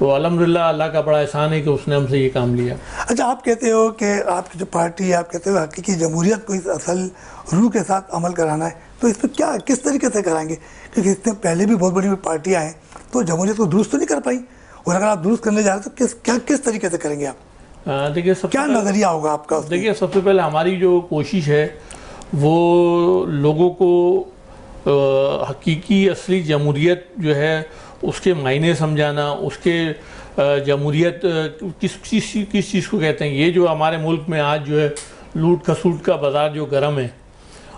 تو الحمدللہ اللہ کا بڑا احسان ہے کہ اس نے ہم سے یہ کام لیا. اچھا، آپ کہتے ہو کہ آپ کی جو پارٹی ہے، آپ کہتے ہو حقیقی جمہوریت کو اس اصل روح کے ساتھ عمل کرانا ہے، تو اس پہ کیا کس طریقے سے کرائیں گے؟ کیونکہ اس سے پہلے بھی بہت بڑی پارٹیاں ہیں تو جمہوریت کو درست تو نہیں کر پائیں، اور اگر آپ درست کرنے جا رہے ہیں تو کس طریقے سے کریں گے آپ؟ دیکھیے کیا نظریہ ہوگا آپ کا؟ دیکھیے سب سے پہلے ہماری جو کوشش ہے وہ لوگوں کو حقیقی اصلی جمہوریت جو ہے اس کے معنی سمجھانا، اس کے جمہوریت کس چیز کو کہتے ہیں. یہ جو ہمارے ملک میں آج جو ہے لوٹ کھسوٹ کا بازار جو گرم ہے،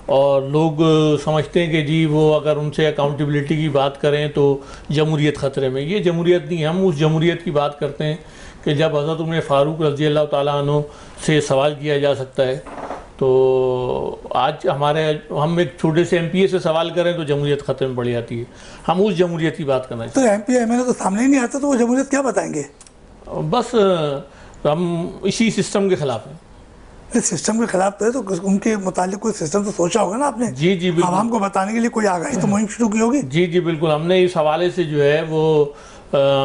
اور لوگ سمجھتے ہیں کہ جی وہ اگر ان سے اکاؤنٹیبلٹی کی بات کریں تو جمہوریت خطرے میں. یہ جمہوریت نہیں ہے. ہم اس جمہوریت کی بات کرتے ہیں کہ جب حضرت عمر فاروق رضی اللہ تعالیٰ عنہ سے سوال کیا جا سکتا ہے. تو آج ہم ایک چھوٹے سے MP سے سوال کریں تو جمہوریت خطرے میں پڑ جاتی ہے. ہم اس جمہوریت کی بات کرنا چاہتے ہیں. تو MP MLA تو سامنے ہی نہیں آتا، تو وہ جمہوریت کیا بتائیں گے؟ بس ہم اسی سسٹم کے خلاف ہیں. سسٹم کے خلاف تو ہے، تو ان کے متعلق کوئی سسٹم تو سوچا ہوگا نا آپ نے؟ جی بالکل. عوام کو بتانے کے لیے کوئی آگاہی تو مہم شروع کی ہوگی؟ جی بالکل. ہم نے اس حوالے سے جو ہے وہ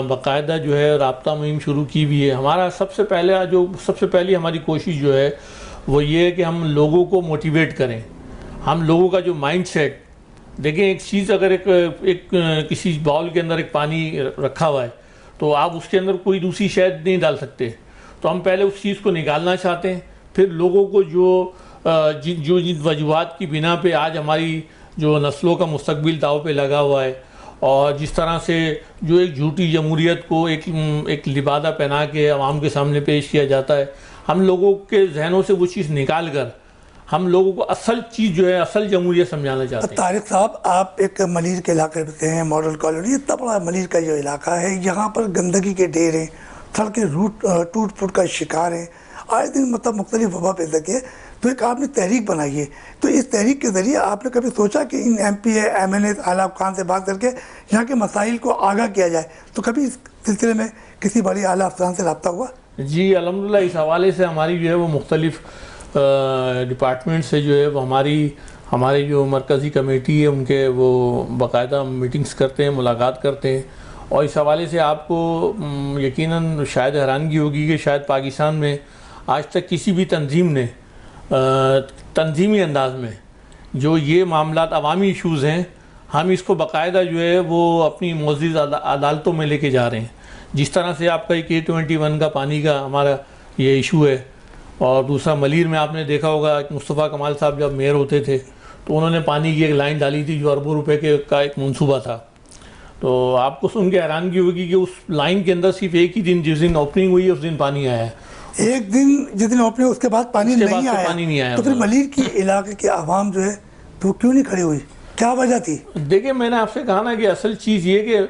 باقاعدہ جو ہے رابطہ مہم شروع کی بھی ہے. ہمارا سب سے پہلی ہماری کوشش جو ہے وہ یہ ہے کہ ہم لوگوں کو موٹیویٹ کریں. ہم لوگوں کا جو مائنڈ سیٹ دیکھیں، ایک چیز اگر ایک کسی باؤل کے اندر ایک پانی رکھا ہوا ہے تو آپ اس کے اندر کوئی دوسری شے نہیں ڈال سکتے. تو ہم پہلے اس چیز کو نکالنا چاہتے ہیں، پھر لوگوں کو جن وجوہات کی بنا پہ آج ہماری جو نسلوں کا مستقبل داؤ پہ لگا ہوا ہے، اور جس طرح سے جو ایک جھوٹی جمہوریت کو ایک لبادہ پہنا کے عوام کے سامنے پیش کیا جاتا ہے، ہم لوگوں کے ذہنوں سے وہ چیز نکال کر ہم لوگوں کو اصل چیز جو ہے اصل جمہوریت سمجھانا چاہتے ہیں. طارق صاحب، آپ ایک ملیر کے علاقے سے ہیں، ماڈل کالونی. اتنا بڑا ملیر کا جو علاقہ ہے، یہاں پر گندگی کے ڈھیر ہیں، سڑکیں ٹوٹ پھوٹ کا شکار ہیں، آئے دن مختلف وبا پیدا کی ہے. تو ایک آپ نے تحریک بنائی ہے، تو اس تحریک کے ذریعے آپ نے کبھی سوچا کہ ان MP MLA اعلیٰ افسران سے بات کر کے یہاں کے مسائل کو آگاہ کیا جائے؟ تو کبھی اس سلسلے میں کسی بڑی اعلیٰ افسران سے رابطہ ہوا؟ جی الحمدللہ. اس حوالے سے ہماری جو ہے وہ مختلف ڈپارٹمنٹ سے جو ہے وہ ہماری جو مرکزی کمیٹی ہے ان کے وہ باقاعدہ میٹنگز کرتے ہیں، ملاقات کرتے ہیں. اور اس حوالے سے آپ کو یقیناً شاید حیرانگی ہوگی کہ شاید پاکستان میں آج تک کسی بھی تنظیم نے تنظیمی انداز میں جو یہ معاملات عوامی ایشوز ہیں، ہم اس کو باقاعدہ جو ہے وہ اپنی معزز عدالتوں میں لے کے جا رہے ہیں. جس طرح سے آپ کا ایک A21 کا پانی کا ہمارا یہ ایشو ہے، اور دوسرا ملیر میں آپ نے دیکھا ہوگا کہ مصطفیٰ کمال صاحب جب میئر ہوتے تھے تو انہوں نے پانی کی ایک لائن ڈالی تھی جو اربوں روپے کا ایک منصوبہ تھا. تو آپ کو سن کے حیرانگی ہوگی کہ اس لائن کے اندر صرف ایک ہی دن، جس دن اوپننگ ہوئی اس دن پانی آیا ہے. ایک دن جس دن اوپننگ، اس کے بعد پانی نہیں آیا. تو پھر ملیر کی علاقے کے عوام جو ہے تو کیوں نہیں کھڑی ہوئی؟ کیا وجہ تھی؟ دیکھیں، میں نے آپ سے کہا نا کہ اصل چیز یہ کہ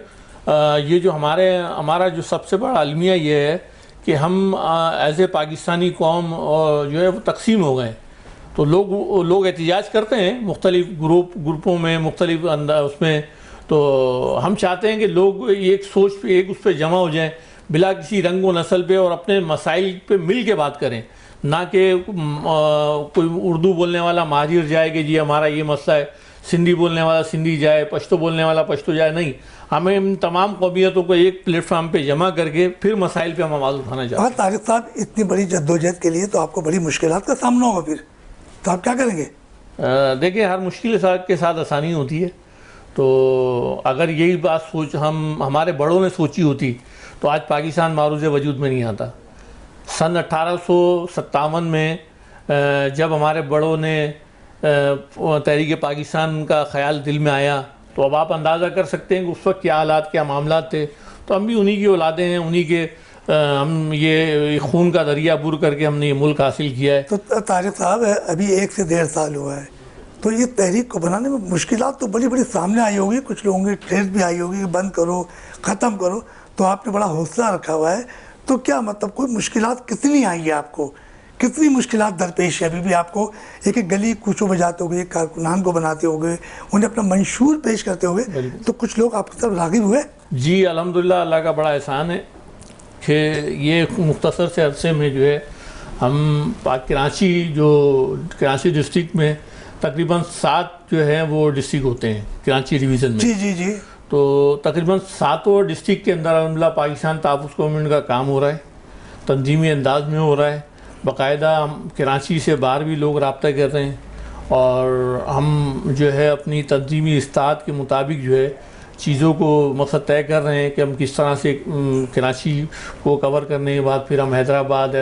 یہ جو ہمارا جو سب سے بڑا المیہ یہ ہے کہ ہم ایز اے پاکستانی قوم جو ہے وہ تقسیم ہو گئے. تو لوگ احتجاج کرتے ہیں مختلف گروپوں میں، مختلف اس میں. تو ہم چاہتے ہیں کہ لوگ ایک سوچ پہ، ایک اس پہ جمع ہو جائیں بلا کسی رنگ و نسل پہ، اور اپنے مسائل پہ مل کے بات کریں. نہ کہ کوئی اردو بولنے والا مہاجر جائے کہ جی ہمارا یہ مسئلہ ہے، سندھی بولنے والا سندھی جائے، پشتو بولنے والا پشتو جائے. نہیں، ہمیں ان تمام قومیتوں کو ایک پلیٹ فارم پہ جمع کر کے پھر مسائل پہ ہم آواز اٹھانا چاہتے ہیں. طارق صاحب، اتنی بڑی جدوجہد کے لیے تو آپ کو بڑی مشکلات کا سامنا ہوگا، پھر تو آپ کیا کریں گے؟ دیکھیں، ہر مشکل کے ساتھ آسانی ہوتی ہے. تو اگر یہی بات ہمارے بڑوں نے سوچی ہوتی تو آج پاکستان معروض وجود میں نہیں آتا. سن 1857 میں جب ہمارے بڑوں نے تحریک پاکستان کا خیال دل میں آیا تو اب آپ اندازہ کر سکتے ہیں کہ اس وقت کیا حالات، کیا معاملات تھے. تو ہم بھی انہی کی اولادیں ہیں، انہی کے ہم یہ خون کا دریا بر کر کے ہم نے یہ ملک حاصل کیا ہے. تو طارق صاحب، ابھی 1 سے 1.5 سال ہوا ہے، تو یہ تحریک کو بنانے میں مشکلات تو بڑی سامنے آئی ہوگی. کچھ لوگوں کی ٹھیس بھی آئی ہوگی کہ بند کرو، ختم کرو. تو آپ نے بڑا حوصلہ رکھا ہوا ہے. تو کیا مطلب کوئی مشکلات کتنی آئی ہے آپ کو؟ کتنی مشکلات درپیش ہے ابھی بھی آپ کو؟ ایک گلی کوچوں میں جاتے ہوگے، کارکنان کو بناتے ہوگے، انہیں اپنا منشور پیش کرتے ہوگے، تو کچھ لوگ آپ کی طرف راغب ہوئے؟ جی الحمدللہ، اللہ کا بڑا احسان ہے کہ یہ مختصر سے عرصے میں جو ہے ہم کراچی ڈسٹرکٹ میں تقریباً 7 جو ہیں وہ ڈسٹرکٹ ہوتے ہیں کراچی ڈویژن میں. جی. تو تقریباً 7 ڈسٹرکٹ کے اندر الحمدللہ پاکستان تحفظ گورنمنٹ کا کام ہو رہا ہے، تنظیمی انداز میں ہو رہا ہے. باقاعدہ کراچی سے باہر بھی لوگ رابطہ کر رہے ہیں، اور ہم جو ہے اپنی تنظیمی استعداد کے مطابق جو ہے چیزوں کو مقصد طے کر رہے ہیں کہ ہم کس طرح سے کراچی کو کور کرنے کے بعد پھر ہم حیدرآباد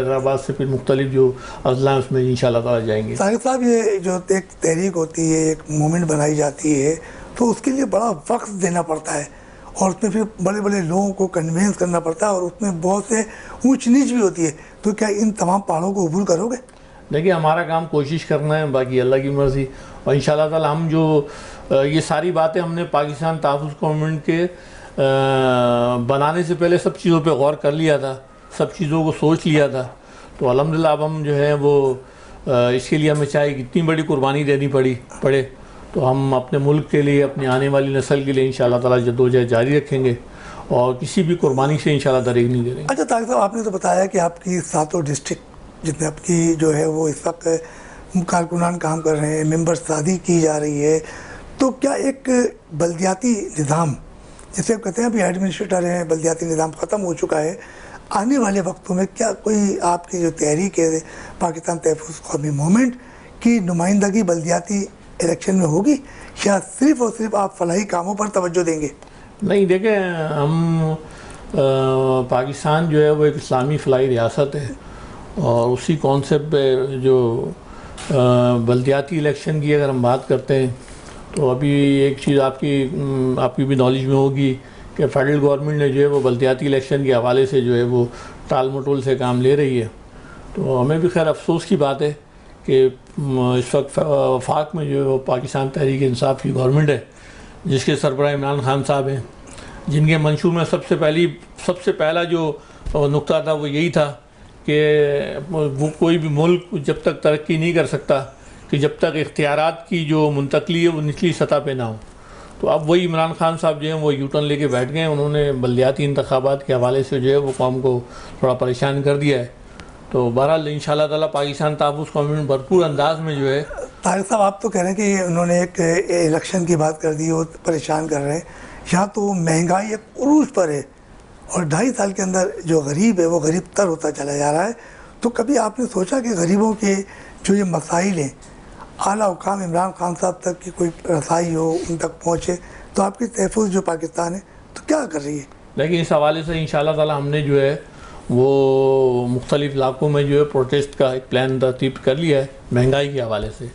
سے پھر مختلف جو اضلاع اس میں انشاءاللہ تعالیٰ جائیں گے. طاہر صاحب، یہ جو ایک تحریک ہوتی ہے، ایک موومنٹ بنائی جاتی ہے، تو اس کے لیے بڑا وقت دینا پڑتا ہے، اور اس میں پھر بڑے بڑے لوگوں کو کنوینس کرنا پڑتا ہے، اور اس میں بہت سے اونچ نیچ بھی ہوتی ہے. تو کیا ان تمام پہاڑوں کو عبور کرو گے؟ دیکھیے، ہمارا کام کوشش کرنا ہے، باقی اللہ کی مرضی. اور انشاءاللہ تعالیٰ ہم جو یہ ساری باتیں ہم نے پاکستان تحفظ گورنمنٹ کے بنانے سے پہلے سب چیزوں پہ غور کر لیا تھا، سب چیزوں کو سوچ لیا تھا. تو الحمدللہ اب ہم جو ہے وہ اس کے لیے ہمیں چاہے کتنی بڑی قربانی دینی پڑے تو ہم اپنے ملک کے لیے، اپنی آنے والی نسل کے لیے انشاءاللہ تعالیٰ جدوجہد جاری رکھیں گے، اور کسی بھی قربانی سے انشاءاللہ دریغ نہیں کریں گے. اچھا طاہر صاحب، آپ نے تو بتایا کہ آپ کی 7 ڈسٹرکٹ جتنے آپ کی جو ہے وہ اس وقت کارکنان کام کر رہے ہیں، ممبر سازی کی جا رہی ہے، تو کیا ایک بلدیاتی نظام، جسے آپ کہتے ہیں ابھی ایڈمنسٹریٹر ہیں، بلدیاتی نظام ختم ہو چکا ہے، آنے والے وقتوں میں کیا کوئی آپ کی جو تحریک ہے پاکستان تحفظ قومی موومنٹ کی نمائندگی بلدیاتی الیکشن میں ہوگی، یا صرف اور صرف آپ فلاحی کاموں پر توجہ دیں گے؟ نہیں، دیکھیں، ہم پاکستان جو ہے وہ ایک اسلامی فلاحی ریاست ہے، اور اسی کانسیپٹ پہ جو بلدیاتی الیکشن کی اگر ہم بات کرتے ہیں تو ابھی ایک چیز آپ کی بھی نالج میں ہوگی کہ فیڈرل گورنمنٹ نے جو ہے وہ بلدیاتی الیکشن کے حوالے سے جو ہے وہ ٹال مٹول سے کام لے رہی ہے. تو ہمیں بھی خیر افسوس کی بات ہے کہ اس وقت وفاق میں جو ہے وہ پاکستان تحریک انصاف کی گورنمنٹ ہے، جس کے سربراہ عمران خان صاحب ہیں، جن کے منشور میں سب سے پہلا جو نقطہ تھا وہ یہی تھا کہ وہ کوئی بھی ملک جب تک ترقی نہیں کر سکتا کہ جب تک اختیارات کی جو منتقلی ہے وہ نچلی سطح پہ نہ ہو. تو اب وہی عمران خان صاحب جو ہیں وہ یو ٹرن لے کے بیٹھ گئے ہیں. انہوں نے بلدیاتی انتخابات کے حوالے سے جو ہے وہ قوم کو تھوڑا پریشان کر دیا ہے. تو بہرحال انشاءاللہ تعالیٰ پاکستان تحفظ گورنمنٹ بھرپور انداز میں جو ہے. طاہر صاحب، آپ تو کہہ رہے ہیں کہ انہوں نے ایک الیکشن کی بات کر دی، وہ پریشان کر رہے ہیں. یہاں تو مہنگائی ایک عروج پر ہے، اور 2.5 سال کے اندر جو غریب ہے وہ غریب تر ہوتا چلا جا رہا ہے. تو کبھی آپ نے سوچا کہ غریبوں کے جو یہ مسائل ہیں اعلیٰ حکام عمران خان صاحب تک کی کوئی رسائی ہو، ان تک پہنچے؟ تو آپ کی تحفظ جو پاکستان ہے تو کیا کر رہی ہے؟ لیکن اس حوالے سے انشاءاللہ تعالیٰ ہم نے جو ہے وہ مختلف علاقوں میں جو ہے پروٹیسٹ کا ایک پلان ترتیب کر لیا ہے مہنگائی کے حوالے سے.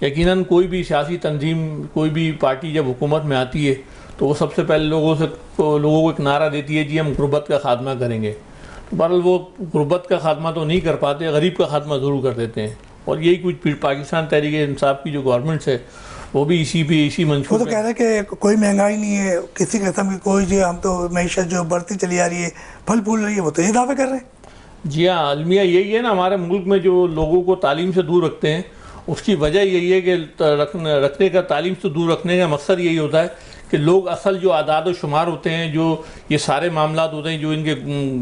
یقیناً کوئی بھی سیاسی تنظیم، کوئی بھی پارٹی جب حکومت میں آتی ہے تو وہ سب سے پہلے لوگوں کو ایک نعرہ دیتی ہے، جی ہم غربت کا خاتمہ کریں گے. بہرحال وہ غربت کا خاتمہ تو نہیں کر پاتے، غریب کا خاتمہ ضرور کر دیتے ہیں. اور یہی کچھ پاکستان تحریک انصاف کی جو گورنمنٹس ہے وہ بھی اسی منشور وہ تو کہہ رہے ہیں کہ کوئی مہنگائی نہیں ہے، کسی قسم کی کوئی جو ہم تو معیشت جو بڑھتی چلی آ رہی ہے، پھل پھول رہی ہے، وہ تو یہ دعوے کر رہے ہیں. جی ہاں، المیہ یہی ہے نا، ہمارے ملک میں جو لوگوں کو تعلیم سے دور رکھتے ہیں اس کی وجہ یہی ہے کہ رکھنے کا، تعلیم سے دور رکھنے کا مقصد یہی ہوتا ہے کہ لوگ اصل جو اعداد و شمار ہوتے ہیں، جو یہ سارے معاملات ہوتے ہیں، جو ان کے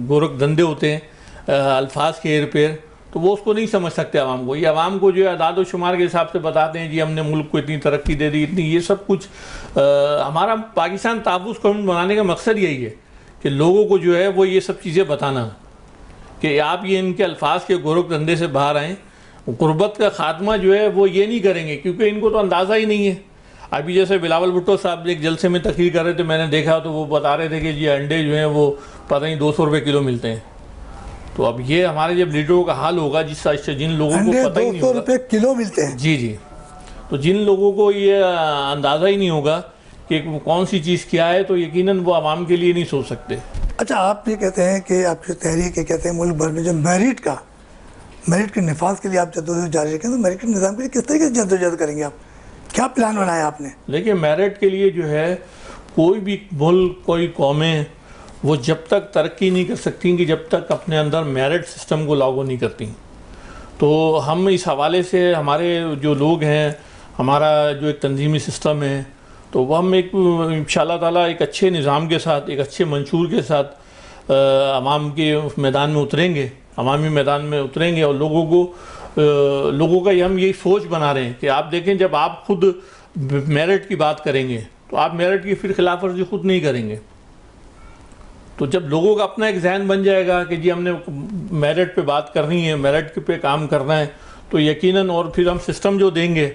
گورکھ دھندے ہوتے ہیں الفاظ کے ہیر پیر، تو وہ اس کو نہیں سمجھ سکتے عوام کو. یہ عوام کو جو ہے اعداد و شمار کے حساب سے بتاتے ہیں، جی ہم نے ملک کو اتنی ترقی دے دی، اتنی، یہ سب کچھ. ہمارا پاکستان تحفظ گورنمنٹ بنانے کا مقصد یہی ہے کہ لوگوں کو جو ہے وہ یہ سب چیزیں بتانا کہ آپ یہ ان کے الفاظ کے گورکھ دھندے سے باہر آئیں. غربت کا خاتمہ جو ہے وہ یہ نہیں کریں گے کیونکہ ان کو تو اندازہ ہی نہیں ہے. ابھی جیسے بلاول بھٹو صاحب ایک جلسے میں تقریر کر رہے تھے، میں نے دیکھا تو وہ بتا رہے تھے کہ جی انڈے جو ہیں وہ پتہ نہیں 200 روپے کلو ملتے ہیں. تو اب یہ ہمارے جب لیڈروں کا حال ہوگا جن لوگوں کو پتہ ہی نہیں ہوگا، 200 روپے کلو ملتے ہیں. جی، تو جن لوگوں کو یہ اندازہ ہی نہیں ہوگا کہ کون سی چیز کیا ہے تو یقیناً وہ عوام کے لیے نہیں سوچ سکتے. اچھا، آپ یہ کہتے ہیں کہ آپ جو تحریک ہے، کہتے ہیں ملک بھر میں جو میرٹ کے نفاذ کے لیے آپ جدوجہد جاری رکھیں، تو میرٹ کے نظام کے لیے کس طریقے سے جدوجہد کریں گے؟ آپ کیا پلان بنایا آپ نے؟ دیکھیے، میرٹ کے لیے جو ہے کوئی بھی ملک، کوئی قومیں وہ جب تک ترقی نہیں کر سکتی کہ جب تک اپنے اندر میرٹ سسٹم کو لاگو نہیں کرتی. تو ہم اس حوالے سے ہمارے جو لوگ ہیں، ہمارا جو ایک تنظیمی سسٹم ہے، تو وہ ہم ایک انشاءاللہ تعالیٰ ایک اچھے نظام کے ساتھ، ایک اچھے منشور کے ساتھ عوام کے میدان میں اتریں گے، عوامی میدان میں اتریں گے. اور لوگوں کا ہم یہی سوچ بنا رہے ہیں کہ آپ دیکھیں، جب آپ خود میرٹ کی بات کریں گے تو آپ میرٹ کی پھر خلاف ورزی خود نہیں کریں گے. تو جب لوگوں کا اپنا ایک ذہن بن جائے گا کہ جی ہم نے میرٹ پہ بات کرنی ہے, میرٹ پہ کام کرنا ہے, تو یقیناً اور پھر ہم سسٹم جو دیں گے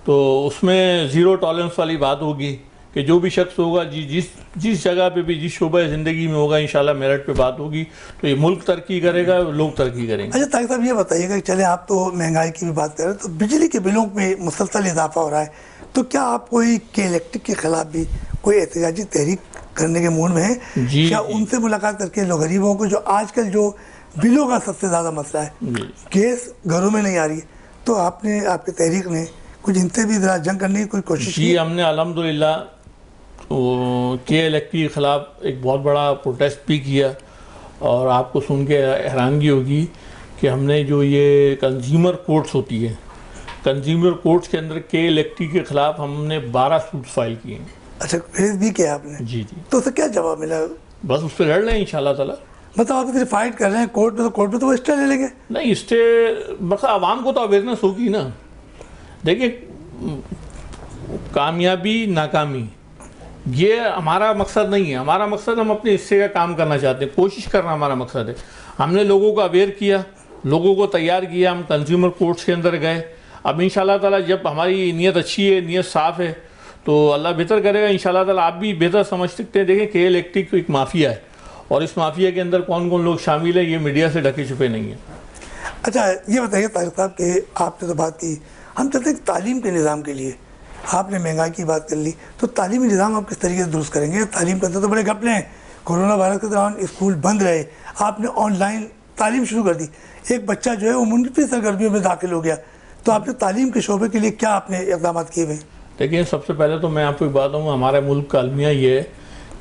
تو اس میں زیرو ٹالرنس والی بات ہوگی کہ جو بھی شخص ہوگا جس جگہ پہ بھی جس شعبہ زندگی میں ہوگا انشاءاللہ میرٹ پہ بات ہوگی تو یہ ملک ترقی کرے گا, لوگ ترقی کریں گے. اچھا طاہر صاحب یہ بتائیے گا, چلے آپ تو مہنگائی کی بھی بات کر رہے ہیں, تو بجلی کے بلوں میں مسلسل اضافہ ہو رہا ہے, تو کیا آپ کوئی کے الیکٹرک کے خلاف بھی کوئی احتجاجی تحریک کرنے کے موڈ میں ہیں؟ جی کیا ان سے ملاقات کر کے غریبوں کو, جو آج کل جو بلوں کا سب سے زیادہ مسئلہ ہے, گیس گھروں میں نہیں آ رہی ہے, تو آپ کی تحریک نے کچھ ان سے بھی ذرا جنگ کرنے کی کوئی کوشش کی؟ جی ہم نے الحمدللہ کے الیکٹرک کے خلاف ایک بہت بڑا پروٹیسٹ بھی کیا, اور آپ کو سن کے حیرانگی ہوگی کہ ہم نے جو یہ کنزیومر کورٹس ہوتی ہے, کنزیومر کورٹس کے اندر کے الیکٹرک کے خلاف ہم نے 12 سوٹ فائل کیے ہیں. اچھا فیس بھی کیا آپ نے؟ جی جی. تو اسے کیا جواب ملا؟ بس اس پہ لڑ رہے ہیں انشاءاللہ تعالیٰ. مطلب آپ صرف فائٹ کر رہے ہیں کورٹ میں, تو کورٹ میں تو وہ اسٹے لے لیں گے؟ نہیں اسٹے بس عوام کو تو اویئرنیس ہوگی نا. دیکھیں کامیابی ناکامی یہ ہمارا مقصد نہیں ہے. ہمارا مقصد ہم اپنے حصے کا کام کرنا چاہتے ہیں, کوشش کرنا ہمارا مقصد ہے. ہم نے لوگوں کو اویئر کیا, لوگوں کو تیار کیا, ہم کنزیومر کورٹس کے اندر گئے. اب انشاءاللہ تعالیٰ جب ہماری نیت اچھی ہے, نیت صاف ہے, تو اللہ بہتر کرے گا انشاءاللہ تعالیٰ. آپ بھی بہتر سمجھ سکتے ہیں. دیکھیں کے الیکٹرک ایک مافیا ہے, اور اس مافیا کے اندر کون کون لوگ شامل ہیں یہ میڈیا سے ڈھکے چھپے نہیں ہیں. اچھا یہ بتائیے طاہر صاحب کہ آپ نے تو بات کی, ہم چلتے ہیں تعلیم کے نظام کے لیے. آپ نے مہنگائی کی بات کر لی, تو تعلیمی نظام آپ کس طریقے سے درست کریں گے؟ تعلیم کے اندر تو بڑے گھپلے ہیں. کورونا وائرس کے دوران اسکول بند رہے, آپ نے آن لائن تعلیم شروع کر دی, ایک بچہ جو ہے وہ منفی سرگرمیوں میں داخل ہو گیا, تو آپ نے تعلیم کے شعبے کے لیے کیا آپ نے اقدامات کیے ہوئے ہیں؟ دیکھیں سب سے پہلے تو میں آپ کو ایک بات ہوں, ہمارے ملک کا المیہ یہ ہے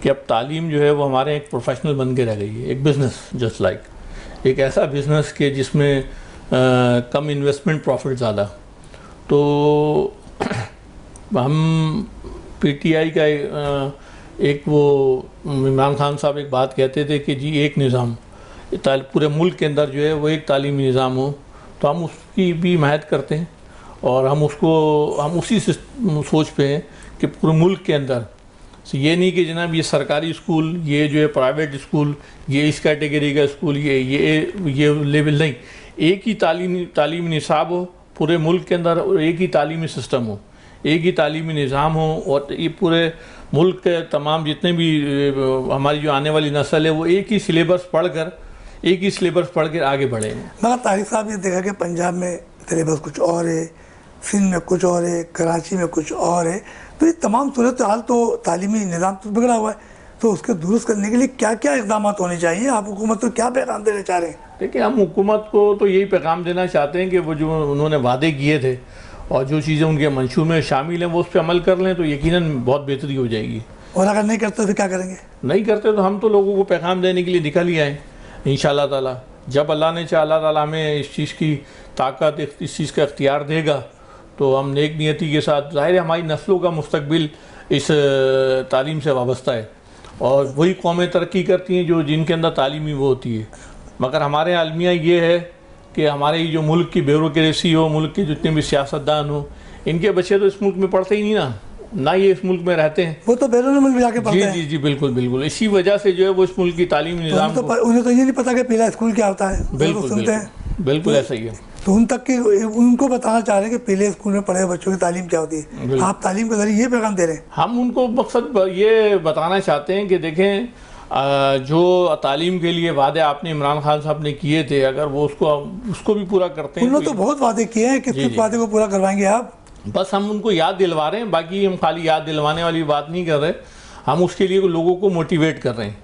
کہ اب تعلیم جو ہے وہ ہمارے ایک پروفیشنل بن کے رہ گئی ہے, ایک بزنس, جسٹ لائک ایک ایسا بزنس کہ جس میں کم انویسٹمنٹ پروفٹ زیادہ. تو ہم پی ٹی آئی کا ایک وہ عمران خان صاحب ایک بات کہتے تھے کہ جی ایک نظام پورے ملک کے اندر جو ہے وہ ایک تعلیمی نظام ہو, تو ہم اس کی بھی حمایت کرتے ہیں, اور ہم اسی سوچ پہ ہیں کہ پورے ملک کے اندر یہ نہیں کہ جناب یہ سرکاری اسکول, یہ جو ہے پرائیویٹ اسکول, یہ اس کیٹیگری کا اسکول, یہ لیول نہیں. ایک ہی تعلیمی نصاب ہو پورے ملک کے اندر, اور ایک ہی تعلیمی سسٹم ہو, ایک ہی تعلیمی نظام ہو, اور یہ پورے ملک کے تمام جتنے بھی ہماری جو آنے والی نسل ہے وہ ایک ہی سلیبس پڑھ کر آگے بڑھیں. مگر طاہر صاحب یہ دیکھا کہ پنجاب میں سلیبس کچھ اور ہے, سندھ میں کچھ اور ہے, کراچی میں کچھ اور ہے, تو یہ تمام صورتحال تو تعلیمی نظام تو بگڑا ہوا ہے. تو اس کے درست کرنے کے لیے کیا کیا اقدامات ہونے چاہیے؟ آپ حکومت کو کیا پیغام دینا چاہ رہے ہیں؟ دیکھیں ہم حکومت کو تو یہی پیغام دینا چاہتے ہیں کہ وہ جو انہوں نے وعدے کیے تھے اور جو چیزیں ان کے منشور میں شامل ہیں وہ اس پہ عمل کر لیں تو یقیناً بہت بہتری ہو جائے گی. اور اگر نہیں کرتے تو کیا کریں گے؟ نہیں کرتے تو ہم تو لوگوں کو پیغام دینے کے لیے نکل ہی آئیں انشاءاللہ تعالیٰ. جب اللہ نے چاہا, اللہ تعالیٰ ہمیں اس چیز کی طاقت, اس چیز کا اختیار دے گا, تو ہم نیک نیتی کے ساتھ, ظاہر ہے ہماری نسلوں کا مستقبل اس تعلیم سے وابستہ ہے, اور وہی قومیں ترقی کرتی ہیں جن کے اندر تعلیمی وہ ہوتی ہے. مگر ہمارے المیہ یہ ہے کہ ہمارے جو ملک کی بیوروکریسی ہو, ملک کے جتنے بھی سیاستدان ہوں, ان کے بچے تو اس ملک میں پڑھتے ہی نہیں نہ یہ اس ملک میں رہتے ہیں, وہ تو بیرون ملک جا کے پڑھتے ہیں. جی بالکل. اسی وجہ سے جو ہے وہ اس ملک کی تعلیمی نظام انہیں تو یہ نہیں پتا کہ پیلا اسکول کیا ہوتا ہے. بالکل ایسا ہی ہے. تو ان کو بتانا چاہ رہے ہیں کہ پہلے اسکول میں پڑھے بچوں کی تعلیم کیا ہوتی ہے. آپ تعلیم کے ذریعے یہ پیغام دے رہے ہیں. ہم ان کو مقصد یہ بتانا چاہتے ہیں کہ دیکھیں جو تعلیم کے لیے وعدے آپ نے عمران خان صاحب نے کیے تھے, اگر وہ اس کو بھی پورا کرتے ہیں. انہوں نے تو بہت وعدے کیے ہیں, کس وعدے کو پورا کروائیں گے آپ؟ بس ہم ان کو یاد دلوا رہے ہیں, باقی ہم خالی یاد دلوانے والی بات نہیں کر رہے, ہم اس کے لیے لوگوں کو موٹیویٹ کر رہے ہیں.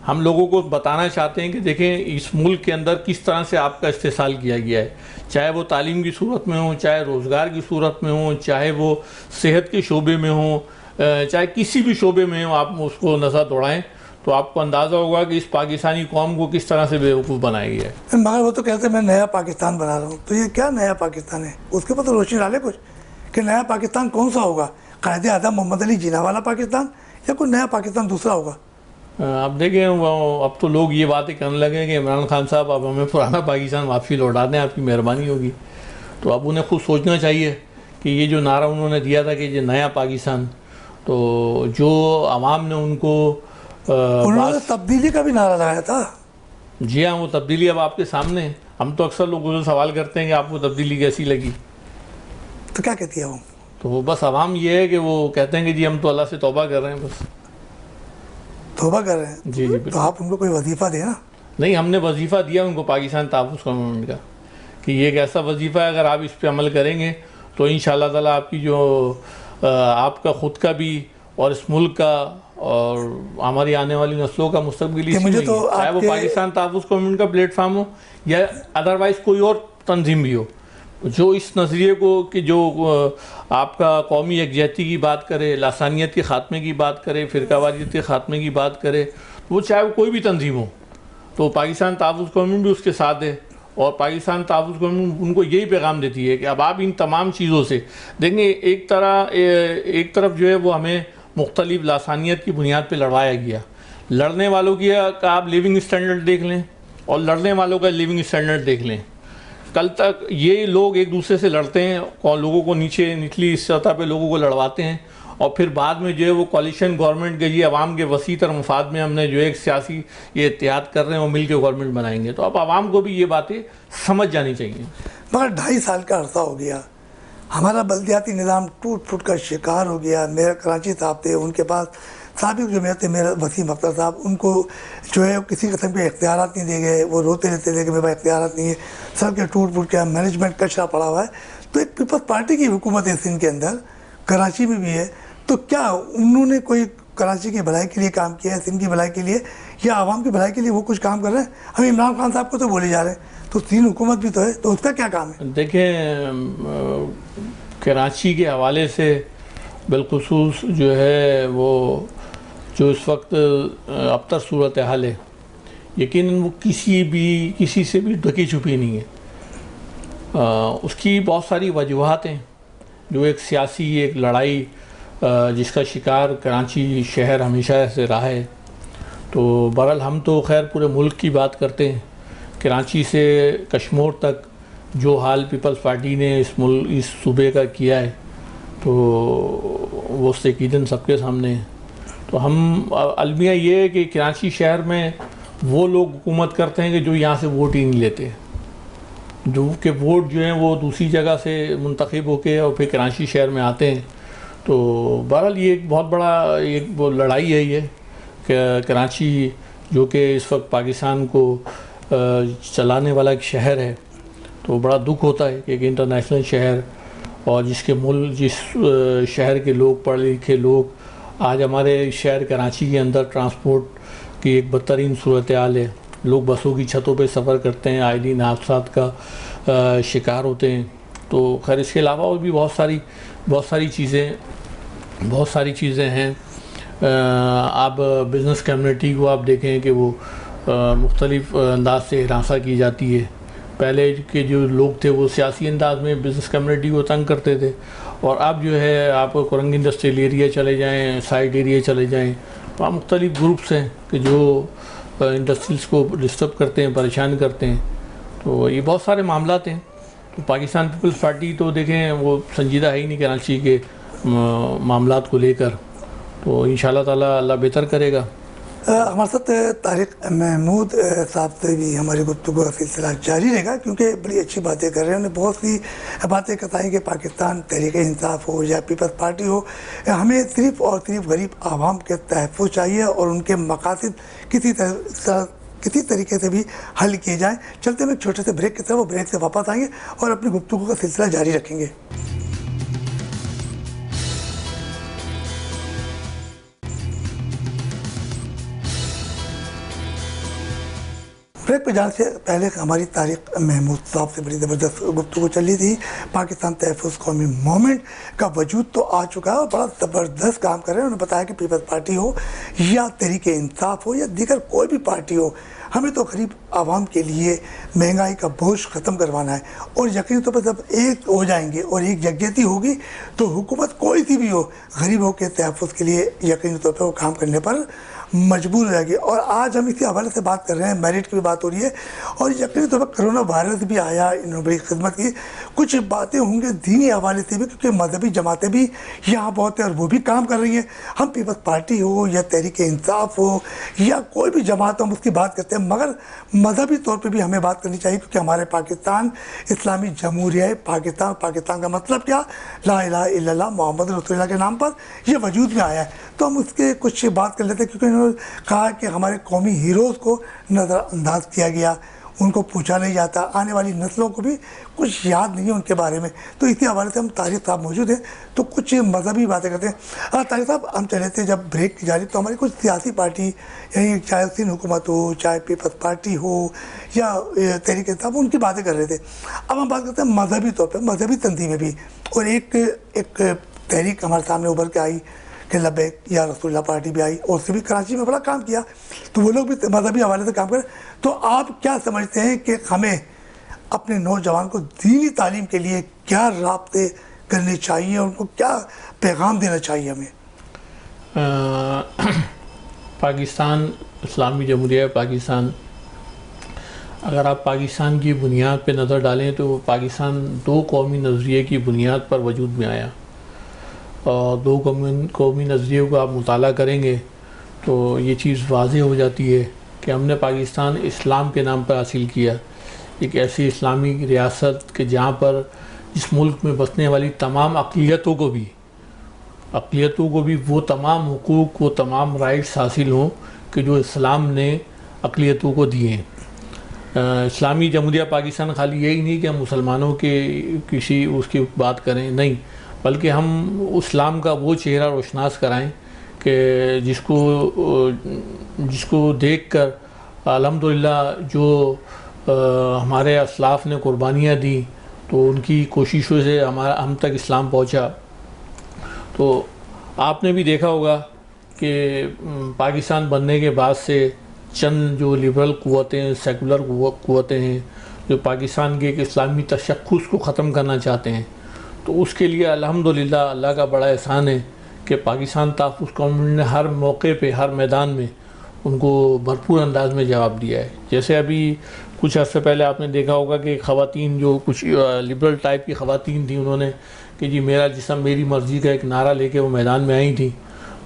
ہم لوگوں کو بتانا چاہتے ہیں کہ دیکھیں اس ملک کے اندر کس طرح سے آپ کا استحصال کیا گیا ہے, چاہے وہ تعلیم کی صورت میں ہوں, چاہے روزگار کی صورت میں ہوں, چاہے وہ صحت کے شعبے میں ہوں, چاہے کسی بھی شعبے میں ہوں, آپ اس کو نظر دوڑائیں تو آپ کو اندازہ ہوگا کہ اس پاکستانی قوم کو کس طرح سے بیوقوف بنایا گیا ہے. مگر وہ تو کہتے ہیں میں نیا پاکستان بنا رہا ہوں, تو یہ کیا نیا پاکستان ہے؟ اس کے اوپر تو روشنی ڈالے کچھ کہ نیا پاکستان کون سا ہوگا, قائد اعظم محمد علی جناح والا پاکستان یا کوئی نیا پاکستان دوسرا ہوگا؟ اب دیکھیں اب تو لوگ یہ باتیں کرنے لگے کہ عمران خان صاحب اب ہمیں پرانا پاکستان واپسی لوٹا دیں, آپ کی مہربانی ہوگی. تو اب انہیں خود سوچنا چاہیے کہ یہ جو نعرہ انہوں نے دیا تھا کہ یہ نیا پاکستان, تو جو عوام نے ان کو انہوں نے تبدیلی کا بھی نعرہ لگایا تھا. جی ہاں، وہ تبدیلی اب آپ کے سامنے ہے. ہم تو اکثر لوگوں سے سوال کرتے ہیں کہ آپ کو تبدیلی کیسی لگی، تو کیا کہتی ہے وہ؟ تو وہ بس عوام یہ ہے کہ وہ کہتے ہیں کہ جی ہم تو اللہ سے توبہ کر رہے ہیں بس. توبہ کر رہے ہیں؟ جی جی تو آپ ان کو کوئی وظیفہ دیں نا. نہیں، ہم نے وظیفہ دیا ان کو پاکستان تحفظ گورنمنٹ کا کہ یہ ایک ایسا وظیفہ ہے، اگر آپ اس پہ عمل کریں گے تو انشاءاللہ تعالیٰ آپ کی جو آپ کا خود کا بھی اور اس ملک کا اور ہماری آنے والی نسلوں کا مستقبل اسی میں ہی ہے. چاہے وہ پاکستان تحفظ گورنمنٹ کا پلیٹ فارم ہو یا ادروائز کوئی اور تنظیم بھی ہو، جو اس نظریے کو کہ جو آپ کا قومی یکجہتی کی بات کرے، لسانیت کے خاتمے کی بات کرے، فرقہ واریت کے خاتمے کی بات کرے، وہ چاہے وہ کوئی بھی تنظیم ہو، تو پاکستان تحفظ گورنمنٹ بھی اس کے ساتھ ہے. اور پاکستان تحفظ گورنمنٹ ان کو یہی پیغام دیتی ہے کہ اب آپ ان تمام چیزوں سے دیکھیں. ایک طرف جو ہے وہ ہمیں مختلف لسانیت کی بنیاد پہ لڑوایا گیا. لڑنے والوں کا آپ لیونگ اسٹینڈرڈ دیکھ لیں اور لڑنے والوں کا لیونگ اسٹینڈرڈ دیکھ لیں. کل تک یہ لوگ ایک دوسرے سے لڑتے ہیں اور لوگوں کو نچلی سطح پہ لوگوں کو لڑواتے ہیں، اور پھر بعد میں جو ہے وہ کولیشن گورنمنٹ کے یہ عوام کے وسیع تر مفاد میں ہم نے جو ایک سیاسی یہ اتحاد کر رہے ہیں اور مل کے گورنمنٹ بنائیں گے. تو اب عوام کو بھی یہ باتیں سمجھ جانی چاہیے. مگر 2.5 سال کا عرصہ ہو گیا، ہمارا بلدیاتی نظام ٹوٹ پھوٹ کا شکار ہو گیا. میرا کراچی صاحب تھے، ان کے پاس سابق جو میئر تھے میرا وسیم اختر صاحب، ان کو جو ہے کسی قسم کے اختیارات نہیں دیے گئے. وہ روتے رہتے تھے کہ میرے پاس اختیارات نہیں ہے، سڑکیں ٹوٹ پھوٹ کے مینجمنٹ کچرا پڑا ہوا ہے. تو ایک پیپلز پارٹی کی حکومت ہے سندھ کے اندر، کراچی میں بھی ہے. تو کیا انہوں نے کوئی کراچی کی بھلائی کے لیے کام کیا ہے، سندھ کی بھلائی کے لیے یا عوام کی بھلائی کے لیے وہ کچھ کام کر رہے ہیں؟ ہم عمران خان صاحب کو تو بولے جا رہے ہیں، تو سندھ حکومت بھی تو ہے، تو اس کا کیا کام ہے؟ دیکھیں، کراچی کے حوالے سے بالخصوص جو ہے وہ جو اس وقت ابتر صورتحال ہے، یقیناً وہ کسی سے بھی ڈھکی چھپی نہیں ہے. اس کی بہت ساری وجوہات ہیں. جو ایک سیاسی ایک لڑائی جس کا شکار کراچی شہر ہمیشہ سے رہا ہے. تو بہرحال ہم تو خیر پورے ملک کی بات کرتے ہیں. کراچی سے کشمور تک جو حال پیپلز پارٹی نے اس صوبے کا کیا ہے تو وہ یقیناً سب کے سامنے ہے. تو ہم المیہ یہ ہے کہ کراچی شہر میں وہ لوگ حکومت کرتے ہیں کہ جو یہاں سے ووٹ ہی نہیں لیتے، جو کہ ووٹ جو ہیں وہ دوسری جگہ سے منتخب ہو کے اور پھر کراچی شہر میں آتے ہیں. تو بہرحال یہ ایک بہت بڑا ایک وہ لڑائی ہے یہ کہ کراچی جو کہ اس وقت پاکستان کو چلانے والا ایک شہر ہے. تو بڑا دکھ ہوتا ہے کہ ایک انٹرنیشنل شہر اور جس شہر کے لوگ پڑھے لکھے لوگ آج ہمارے شہر کراچی کے اندر ٹرانسپورٹ کی ایک بدترین صورتحال ہے. لوگ بسوں کی چھتوں پہ سفر کرتے ہیں، آئے دن حادثات کا شکار ہوتے ہیں. تو خیر اس کے علاوہ اور بھی بہت ساری چیزیں ہیں. آپ بزنس کمیونٹی کو آپ دیکھیں کہ وہ مختلف انداز سے ہراساں کی جاتی ہے. پہلے کے جو لوگ تھے وہ سیاسی انداز میں بزنس کمیونٹی کو تنگ کرتے تھے، اور اب جو ہے آپ کرنگ انڈسٹریل ایریا چلے جائیں، سائڈ ایریا چلے جائیں، وہاں مختلف گروپس ہیں کہ جو انڈسٹریز کو ڈسٹرب کرتے ہیں، پریشان کرتے ہیں. تو یہ بہت سارے معاملات ہیں. تو پاکستان پیپلز پارٹی تو دیکھیں وہ سنجیدہ ہے ہی نہیں کراچی کے معاملات کو لے کر. تو انشاءاللہ تعالیٰ اللہ بہتر کرے گا. ہمارے ساتھ طارق محمود صاحب سے بھی ہماری گفتگو کا سلسلہ جاری رہے گا، کیونکہ بڑی اچھی باتیں کر رہے ہیں. انہوں نے بہت سی باتیں بتائیں کہ پاکستان تحریک انصاف ہو یا پیپلز پارٹی ہو، ہمیں صرف اور صرف غریب عوام کے تحفظ چاہیے اور ان کے مقاصد کسی طریقے سے بھی حل کیے جائیں. چلتے میں ایک چھوٹے سے بریک کی طرف، وہ بریک سے واپس آئیں گے اور اپنی گفتگو کا سلسلہ جاری رکھیں گے. بریک پہ جانے سے پہلے ہماری طارق محمود صاحب سے بڑی زبردست گفتگو چل رہی تھی. پاکستان تحفظ قومی موومنٹ کا وجود تو آ چکا ہے اور بڑا زبردست کام کر رہے ہیں. انہوں نے بتایا کہ پیپلز پارٹی ہو یا تحریک انصاف ہو یا دیگر کوئی بھی پارٹی ہو، ہمیں تو غریب عوام کے لیے مہنگائی کا بوجھ ختم کروانا ہے، اور یقینی طور پر جب ایک ہو جائیں گے اور ایک یکجہتی ہوگی تو حکومت کوئی سی بھی ہو غریبوں کے تحفظ کے لیے یقینی طور پر وہ کام کرنے پر مجبور ہو جائے گی۔ اور آج ہم اسی حوالے سے بات کر رہے ہیں، میرٹ کی بھی بات ہو رہی ہے، اور یقینی طور پر کرونا وائرس بھی آیا، انہوں نے بڑی خدمت کی، کچھ باتیں ہوں گے دینی حوالے سے بھی، کیونکہ مذہبی جماعتیں بھی یہاں بہت ہیں اور وہ بھی کام کر رہی ہیں۔ ہم پیپلز پارٹی ہو یا تحریک انصاف ہو یا کوئی بھی جماعت ہم اس کی بات کرتے ہیں، مگر مذہبی طور پہ بھی ہمیں بات کرنی چاہیے، کیونکہ ہمارے پاکستان اسلامی جمہوریہ پاکستان کا مطلب کیا؟ لا الہ الا اللہ محمد رسول اللہ کے نام پر یہ وجود میں آیا ہے۔ تو ہم اس کے کچھ بات کر لیتے ہیں، کیونکہ انہوں نے کہا کہ ہمارے قومی ہیروز کو نظر انداز کیا گیا، ان کو پوچھا نہیں جاتا، آنے والی نسلوں کو بھی کچھ یاد نہیں ہے ان کے بارے میں۔ تو اسی حوالے سے ہم طارق صاحب موجود ہیں تو کچھ مذہبی باتیں کرتے ہیں۔ طارق صاحب ہم چلے تھے جب بریک کی جاری تو ہماری کچھ سیاسی پارٹی، یعنی چاہے سندھ حکومت ہو، چاہے پیپلز پارٹی ہو یا تحریک انصاف، ان کی باتیں کر رہے تھے۔ اب ہم بات کرتے ہیں مذہبی طور پہ، مذہبی تنظیمیں بھی، اور ایک تحریک ہمارے سامنے ابھر کے آئی کہ لبیک یا رسول اللہ پارٹی بھی آئی، اور اس نے بھی کراچی میں بڑا کام کیا، تو وہ لوگ بھی مذہبی حوالے سے کام کریں۔ تو آپ کیا سمجھتے ہیں کہ ہمیں اپنے نوجوان کو دینی تعلیم کے لیے کیا رابطے کرنے چاہیے، ان کو کیا پیغام دینا چاہیے ہمیں؟ پاکستان اسلامی جمہوریہ پاکستان، اگر آپ پاکستان کی بنیاد پہ نظر ڈالیں تو پاکستان دو قومی نظریے کی بنیاد پر وجود میں آیا، اور دو قومی نظریوں کو آپ مطالعہ کریں گے تو یہ چیز واضح ہو جاتی ہے کہ ہم نے پاکستان اسلام کے نام پر حاصل کیا، ایک ایسی اسلامی ریاست کہ جہاں پر اس ملک میں بسنے والی تمام اقلیتوں کو بھی وہ تمام حقوق، وہ تمام رائٹس حاصل ہوں کہ جو اسلام نے اقلیتوں کو دیے ہیں۔ اسلامی جمہوریہ پاکستان خالی یہی نہیں کہ ہم مسلمانوں کے کسی اس کی بات کریں، نہیں، بلکہ ہم اسلام کا وہ چہرہ روشناس کرائیں کہ جس کو دیکھ کر الحمدللہ جو ہمارے اسلاف نے قربانیاں دیں تو ان کی کوششوں سے ہم تک اسلام پہنچا۔ تو آپ نے بھی دیکھا ہوگا کہ پاکستان بننے کے بعد سے چند جو لبرل قوتیں، سیکولر قوتیں ہیں جو پاکستان کے ایک اسلامی تشخص کو ختم کرنا چاہتے ہیں، تو اس کے لیے الحمدللہ اللہ کا بڑا احسان ہے کہ پاکستان تحفظ کمیونٹی نے ہر موقع پہ، ہر میدان میں ان کو بھرپور انداز میں جواب دیا ہے۔ جیسے ابھی کچھ عرصے پہلے آپ نے دیکھا ہوگا کہ خواتین، جو کچھ لبرل ٹائپ کی خواتین تھیں، انہوں نے کہ جی میرا جسم میری مرضی کا ایک نعرہ لے کے وہ میدان میں آئی تھیں،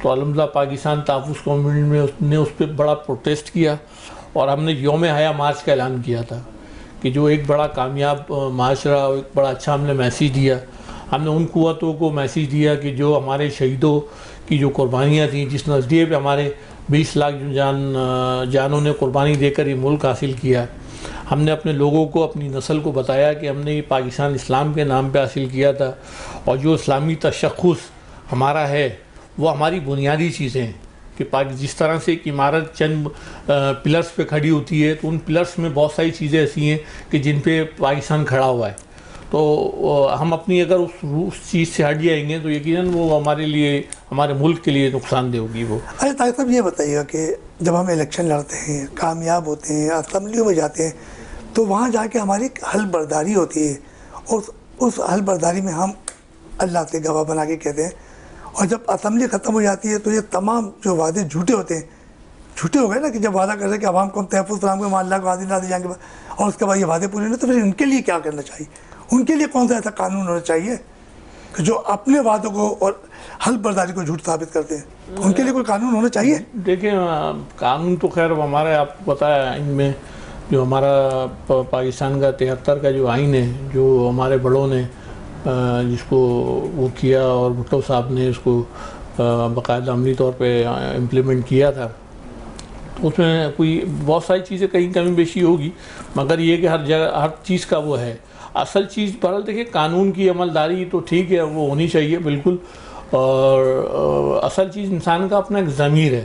تو الحمدللہ پاکستان تحفظ کمیونٹی نے اس پہ بڑا پروٹیسٹ کیا، اور ہم نے یوم حیا مارچ کا اعلان کیا تھا کہ جو ایک بڑا کامیاب معاشرہ، ایک بڑا اچھا ہم نے میسیج دیا۔ ہم نے ان قوتوں کو میسیج دیا کہ جو ہمارے شہیدوں کی جو قربانیاں تھیں، جس نظریے پہ ہمارے 20 لاکھ جانوں نے قربانی دے کر یہ ملک حاصل کیا، ہم نے اپنے لوگوں کو، اپنی نسل کو بتایا کہ ہم نے یہ پاکستان اسلام کے نام پہ حاصل کیا تھا، اور جو اسلامی تشخص ہمارا ہے وہ ہماری بنیادی چیزیں ہیں کہ جس طرح سے ایک عمارت چند پلرز پہ کھڑی ہوتی ہے، تو ان پلرز میں بہت ساری چیزیں ایسی ہیں کہ جن پہ پاکستان کھڑا ہوا ہے، تو ہم اپنی اگر اس چیز سے ہٹ جائیں گے تو یقیناً وہ ہمارے لیے، ہمارے ملک کے لیے نقصان دہ ہوگی وہ۔ اچھا طارق صاحب یہ بتائیے گا کہ جب ہم الیکشن لڑتے ہیں، کامیاب ہوتے ہیں، اسمبلیوں میں جاتے ہیں، تو وہاں جا کے ہماری ایک حلف برداری ہوتی ہے، اور اس حلف برداری میں ہم اللہ سے گواہ بنا کے کہتے ہیں، اور جب اسمبلی ختم ہو جاتی ہے تو یہ تمام جو وعدے جھوٹے ہوتے ہیں، جھوٹے ہو گئے نا، کہ جب وعدہ کر رہے کہ عوام کو ہم تحفظ فراہم کریں، اللہ کو حاضر نازر جائیں گے، اور اس کے بعد یہ وعدے پورے نہیں، تو پھر ان کے لیے کیا کرنا چاہیے؟ ان کے لیے کون سا ایسا قانون ہونا چاہیے کہ جو اپنے وعدوں کو اور حلف برداری کو جھوٹ ثابت کرتے ہیں؟ ان کے لیے کوئی قانون ہونا چاہیے؟ دیکھیں، قانون تو خیر ہمارے، آپ کو پتہ ہے آئین میں جو ہمارا پاکستان کا 73 کا جو آئین ہے، جو ہمارے بڑوں نے جس کو وہ کیا، اور بھٹو صاحب نے اس کو باقاعدہ عملی طور پہ امپلیمنٹ کیا تھا، تو اس میں کوئی بہت ساری چیزیں کہیں کمی بیشی ہوگی، مگر یہ کہ ہر جگہ ہر چیز کا وہ ہے اصل چیز۔ بہرحال دیکھیں، قانون کی عملداری تو ٹھیک ہے، وہ ہونی چاہیے بالکل، اور اصل چیز انسان کا اپنا ایک ضمیر ہے۔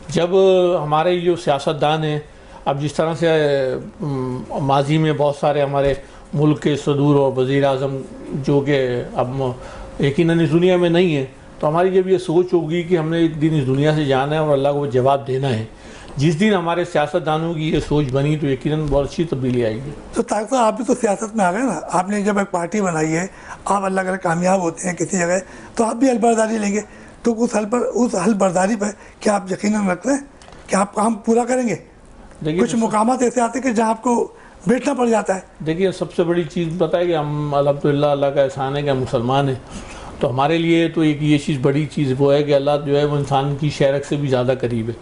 جب ہمارے جو سیاستدان ہیں، اب جس طرح سے ماضی میں بہت سارے ہمارے ملک کے صدور اور وزیر اعظم جو کہ اب یقیناً اس دنیا میں نہیں ہے، تو ہماری جب یہ سوچ ہوگی کہ ہم نے ایک دن اس دنیا سے جانا ہے اور اللہ کو جواب دینا ہے، جس دن ہمارے سیاستدانوں کی یہ سوچ بنی تو یقیناً بہت اچھی تبدیلی آئے گی. تو طارق صاحب آپ بھی تو سیاست میں آ گئے نا, آپ نے جب ایک پارٹی بنائی ہے, آپ اللہ کرے کامیاب ہوتے ہیں کسی جگہ تو آپ بھی حل برداری لیں گے, تو اس حل برداری پہ کیا آپ یقیناً رکھتے ہیں کہ آپ کام پورا کریں گے؟ کچھ مقامات ایسے آتے ہیں کہ جہاں آپ کو بیٹھنا پڑ جاتا ہے. دیکھیے سب سے بڑی چیز پتہ ہے کہ ہم الحمدللہ اللہ کا احسان ہے کہ ہم مسلمان ہیں, تو ہمارے لیے تو ایک یہ چیز بڑی چیز وہ ہے کہ اللہ جو ہے وہ انسان کی شہرک سے بھی زیادہ قریب ہے.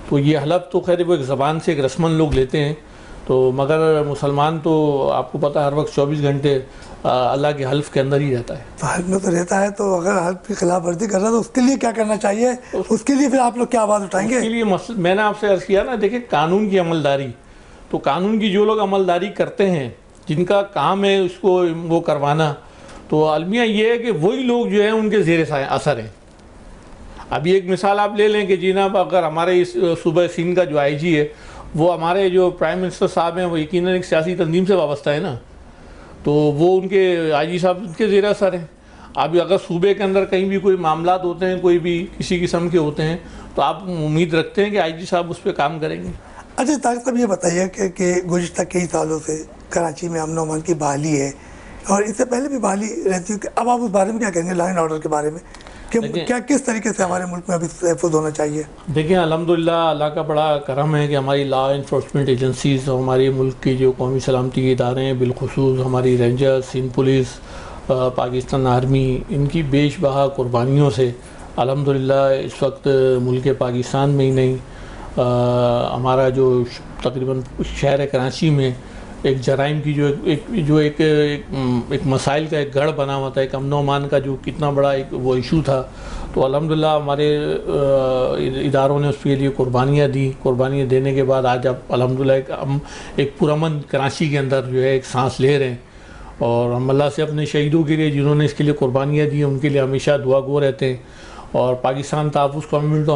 تو یہ حلف تو خیر وہ ایک زبان سے ایک رسماً لوگ لیتے ہیں, تو مگر مسلمان تو آپ کو پتہ ہر وقت 24 گھنٹے اللہ کے حلف کے اندر ہی رہتا ہے. تو حلف میں تو رہتا ہے, تو اگر حلف کی خلاف ورزی کر رہا ہے تو اس کے لیے کیا کرنا چاہیے؟ اس کے لیے پھر آپ لوگ کیا آواز اٹھائیں گے؟ اس کے لیے میں نے آپ سے عرض کیا نا, دیکھیں قانون کی عملداری, تو قانون کی جو لوگ عملداری کرتے ہیں جن کا کام ہے اس کو وہ کروانا, تو المیہ یہ ہے کہ وہی لوگ جو ہیں ان کے زیر اثر ہیں. ابھی ایک مثال آپ لے لیں کہ جناب اگر ہمارے اس صوبہ سندھ کا جو آئی جی ہے وہ ہمارے جو پرائم منسٹر صاحب ہیں وہ یقیناً ایک سیاسی تنظیم سے وابستہ ہے نا, تو وہ ان کے آئی جی صاحب ان کے زیر اثر ہیں. ابھی اگر صوبے کے اندر کہیں بھی کوئی معاملات ہوتے ہیں, کوئی بھی کسی قسم کے ہوتے ہیں, تو آپ امید رکھتے ہیں کہ آئی جی صاحب اس پہ کام کریں گے. اچھا طارق صاحب یہ بتائیے کہ گزشتہ کئی سالوں سے کراچی میں امن و امان کی بحالی ہے, اور اس سے پہلے بھی بحالی رہتی ہے, کہ اب آپ اس بارے میں کیا کہیں گے, لا اینڈ آرڈر کے بارے میں, کہ کیا کس طریقے سے ہمارے ملک میں ابھی تحفظ ہونا چاہیے؟ دیکھیں الحمدللہ اللہ کا بڑا کرم ہے کہ ہماری لا انفورسمنٹ ایجنسیز اور ہماری ملک کی جو قومی سلامتی کے ادارے ہیں, بالخصوص ہماری ranger, Sindh police, Pakistan army, ان کی بیش بہا قربانیوں سے الحمدللہ اس وقت ملک پاکستان میں ہی نہیں, ہمارا جو تقریباً شہر کراچی میں ایک جرائم کی جو ایک مسائل کا ایک گڑھ بنا ہوا تھا, ایک امن و امان کا جو کتنا بڑا ایک وہ ایشو تھا, تو الحمدللہ ہمارے اداروں نے اس کے لیے قربانیاں دی. قربانیاں دینے کے بعد آج اب الحمدللہ ہم ایک پرامن کراچی کے اندر جو ہے ایک سانس لے رہے ہیں, اور ہم اللہ سے اپنے شہیدوں کے لیے جنہوں نے اس کے لیے قربانیاں دی ان کے لیے ہمیشہ دعا گو رہتے ہیں. اور پاکستان تحفظ کمیونٹی تو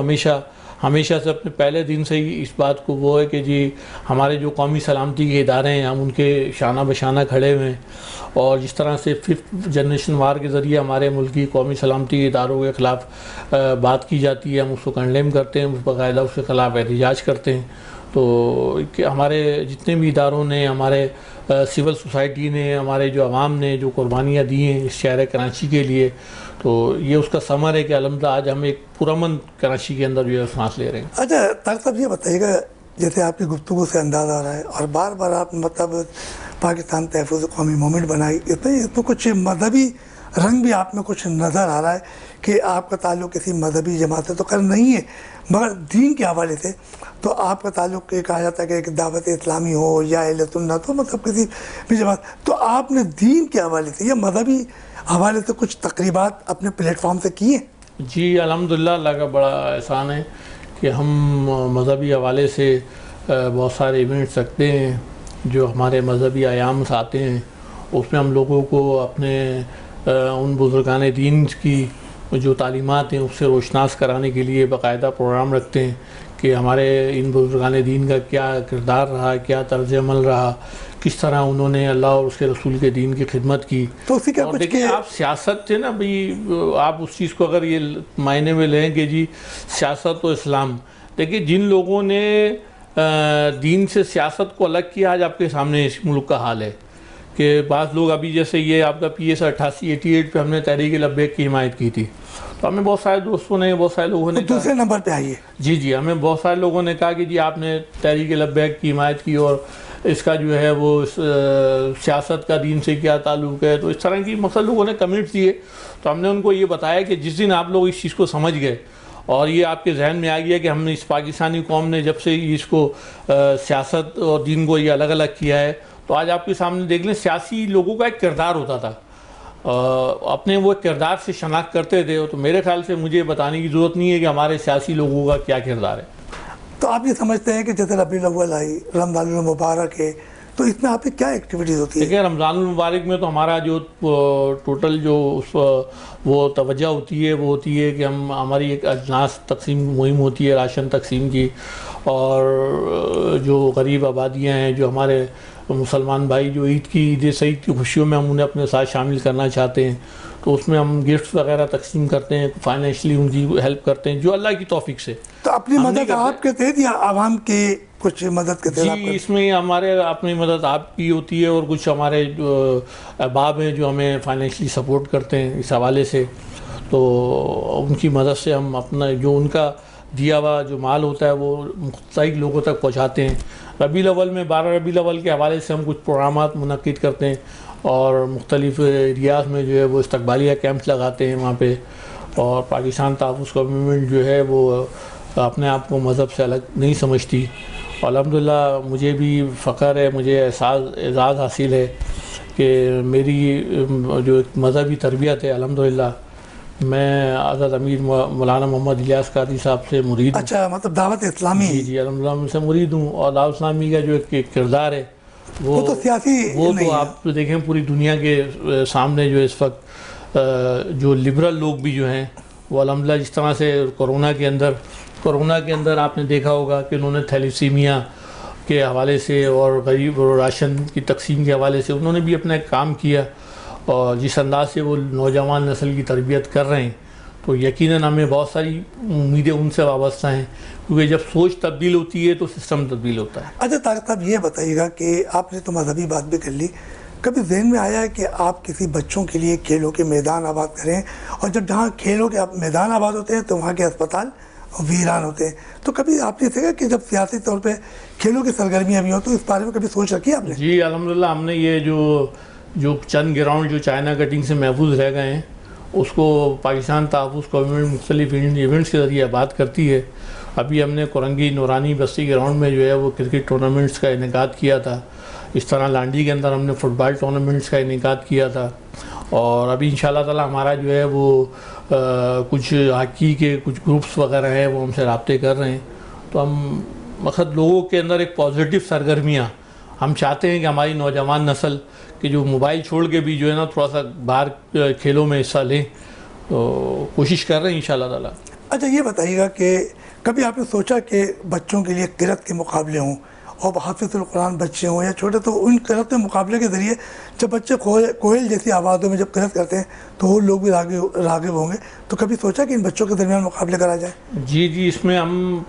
ہمیشہ سے اپنے پہلے دن سے ہی اس بات کو وہ ہے کہ جی ہمارے جو قومی سلامتی کے ادارے ہیں ہم ان کے شانہ بشانہ کھڑے ہوئے ہیں, اور جس طرح سے 5th جنریشن وار کے ذریعے ہمارے ملک کی قومی سلامتی کے اداروں کے خلاف بات کی جاتی ہے, ہم اس کو کنڈیم کرتے ہیں, باقاعدہ اس کے خلاف احتجاج کرتے ہیں. تو ہمارے جتنے بھی اداروں نے, ہمارے سول سوسائٹی نے, ہمارے جو عوام نے جو قربانیاں دی ہیں اس شہر کراچی کے لیے, تو یہ اس کا ثمر ہے کہ الحمدللہ آج ہم ایک پرامن کراچی کے اندر جو ہے سانس لے رہے ہیں. اچھا طارق صاحب یہ بتائیے گا, جیسے آپ کی گفتگو سے انداز آ رہا ہے, اور بار بار آپ مطلب پاکستان تحفظ قومی موومنٹ بنائی, اس میں کچھ مذہبی رنگ بھی آپ میں کچھ نظر آ رہا ہے کہ آپ کا تعلق کسی مذہبی جماعت سے تو خیر نہیں ہے, مگر دین کے حوالے سے تو آپ کا تعلق یہ کہا جاتا ہے کہ ایک دعوت اسلامی ہو یا اہل سنت ہو, مطلب کسی بھی جماعت, تو آپ نے دین کے حوالے سے یا مذہبی حوالے سے کچھ تقریبات اپنے پلیٹ فارم سے کی ہیں؟ جی الحمدللہ اللہ کا بڑا احسان ہے کہ ہم مذہبی حوالے سے بہت سارے ایونٹس رکھتے ہیں جو ہمارے مذہبی ایام سے آتے ہیں. اس میں ہم لوگوں کو اپنے ان بزرگان دین کی جو تعلیمات ہیں اس سے روشناس کرانے کے لیے باقاعدہ پروگرام رکھتے ہیں کہ ہمارے ان بزرگان دین کا کیا کردار رہا, کیا طرز عمل رہا, کس طرح انہوں نے اللہ اور اس کے رسول کے دین کی خدمت کی. تو اسی کا اور دیکھیں آپ سیاست سے نا بھئی, آپ اس چیز کو اگر یہ معنی میں لیں کہ جی سیاست و اسلام, دیکھیں جن لوگوں نے دین سے سیاست کو الگ کیا, آج آپ کے سامنے اس ملک کا حال ہے کہ بعض لوگ ابھی جیسے یہ آپ کا PS 88 پہ ہم نے تحریک لبیک کی حمایت کی تھی, تو ہمیں بہت سارے دوستوں نے, بہت سارے لوگوں نے دوسرے نمبر پہ آئیے. جی ہمیں بہت سارے لوگوں نے کہا کہ جی آپ نے تحریک لبیک کی حمایت کی اور اس کا جو ہے وہ سیاست کا دین سے کیا تعلق ہے, تو اس طرح کی مختلف لوگوں نے کمنٹس دیے. تو ہم نے ان کو یہ بتایا کہ جس دن آپ لوگ اس چیز کو سمجھ گئے اور یہ آپ کے ذہن میں آ گیا کہ ہم نے اس پاکستانی قوم نے جب سے اس کو سیاست اور دین کو یہ الگ الگ کیا ہے, تو آج آپ کے سامنے دیکھ لیں سیاسی لوگوں کا ایک کردار ہوتا تھا, اپنے وہ کردار سے شناخت کرتے تھے. تو میرے خیال سے مجھے بتانے کی ضرورت نہیں ہے کہ ہمارے سیاسی لوگوں کا کیا کردار ہے. تو آپ یہ سمجھتے ہیں کہ جیسے ربیع الاول آئی, رمضان المبارک ہے, تو اس میں آپ کی کیا ایکٹیویٹیز ہوتی ہے؟ دیکھیں رمضان المبارک میں تو ہمارا جو ٹوٹل جو وہ توجہ ہوتی ہے وہ ہوتی ہے کہ ہماری ایک اجناس تقسیم مہم ہوتی ہے, راشن تقسیم کی, اور جو غریب آبادیاں ہیں, جو ہمارے مسلمان بھائی جو عید سعید کی خوشیوں میں ہم انہیں اپنے ساتھ شامل کرنا چاہتے ہیں, تو اس میں ہم گفٹس وغیرہ تقسیم کرتے ہیں, فائنینشلی ان کی ہیلپ کرتے ہیں جو اللہ کی توفیق سے. تو اپنی مدد آپ کے تحت یا عوام کے کچھ مدد کے تحت؟ جی اس میں ہمارے اپنی مدد آپ کی ہوتی ہے, اور کچھ ہمارے جو احباب ہیں جو ہمیں فائنینشلی سپورٹ کرتے ہیں اس حوالے سے, تو ان کی مدد سے ہم اپنا جو ان کا دیا ہوا جو مال ہوتا ہے وہ مختلف لوگوں تک پہنچاتے ہیں. ربیع الاول میں 12 ربیع الاول کے حوالے سے ہم کچھ پروگرامات منعقد کرتے ہیں, اور مختلف ایریاز میں جو ہے وہ استقبالیہ کیمپس لگاتے ہیں وہاں پہ. اور پاکستان تحفظ کا موومنٹ جو ہے وہ اپنے آپ کو مذہب سے الگ نہیں سمجھتی. الحمدللہ مجھے بھی فخر ہے, مجھے اعزاز حاصل ہے کہ میری جو ایک مذہبی تربیت ہے الحمدللہ میں حضرت امیر مولانا محمد الیاس قادری صاحب سے مرید ہوں. اچھا, مطلب دعوت اسلامی. جی الحمدللہ میں سے مرید ہوں, اور دعوت اسلامی کا جو ایک کردار ہے وہ تو سیاسی وہ تو آپ دیکھیں پوری دنیا کے سامنے جو اس وقت جو لبرل لوگ بھی جو ہیں وہ الحمدللہ جس طرح سے کورونا کے اندر آپ نے دیکھا ہوگا کہ انہوں نے تھیلیسیمیا کے حوالے سے اور غریب اور راشن کی تقسیم کے حوالے سے انہوں نے بھی اپنا کام کیا, اور جس انداز سے وہ نوجوان نسل کی تربیت کر رہے ہیں تو یقیناً ہمیں بہت ساری امیدیں ان سے وابستہ ہیں, کیونکہ جب سوچ تبدیل ہوتی ہے تو سسٹم تبدیل ہوتا ہے. اچھا طارق صاحب یہ بتائیے گا کہ آپ نے تو مذہبی بات بھی کر لی, کبھی ذہن میں آیا ہے کہ آپ کسی بچوں کے لیے کھیلوں کے میدان آباد کریں, اور جب جہاں کھیلوں کے میدان آباد ہوتے ہیں تو وہاں کے اسپتال ویران ہوتے ہیں, تو کبھی آپ نے دیکھا کہ جب سیاسی طور پہ کھیلوں کی سرگرمیاں بھی ہوں تو اس بارے میں کبھی سوچ رکھی ہے آپ نے؟ جی الحمدللہ ہم نے یہ جو چند گراؤنڈ جو چائنا کٹنگ سے محفوظ رہ گئے ہیں اس کو پاکستان تحفظ گورنمنٹ مختلف ایونٹس کے ذریعے آباد کرتی ہے. ابھی ہم نے کورنگی نورانی بستی گراؤنڈ میں جو ہے وہ کرکٹ ٹورنامنٹس کا انعقاد کیا تھا, اس طرح لانڈی کے اندر ہم نے فٹ بال ٹورنامنٹس کا انعقاد کیا تھا, اور ابھی انشاءاللہ تعالی ہمارا جو ہے وہ کچھ ہاکی کے کچھ گروپس وغیرہ ہیں وہ ہم سے رابطے کر رہے ہیں. تو ہم مقصد لوگوں کے اندر ایک پازیٹیو سرگرمیاں ہم چاہتے ہیں کہ ہماری نوجوان نسل کہ جو موبائل چھوڑ کے بھی جو ہے نا تھوڑا سا باہر کھیلوں میں حصہ لیں, تو کوشش کر رہے ہیں انشاءاللہ تعالی. اچھا یہ بتائیے گا کہ کبھی آپ نے سوچا کہ بچوں کے لیے قرأت کے مقابلے ہوں اور حافظ القرآن بچے ہوں یا چھوٹے, تو ان قرأت کے مقابلے کے ذریعے جب بچے کوئل جیسی آوازوں میں جب قرأت کرتے ہیں تو وہ لوگ بھی راغب ہوں گے, تو کبھی سوچا کہ ان بچوں کے درمیان مقابلے کرا جائے؟ جی اس میں ہم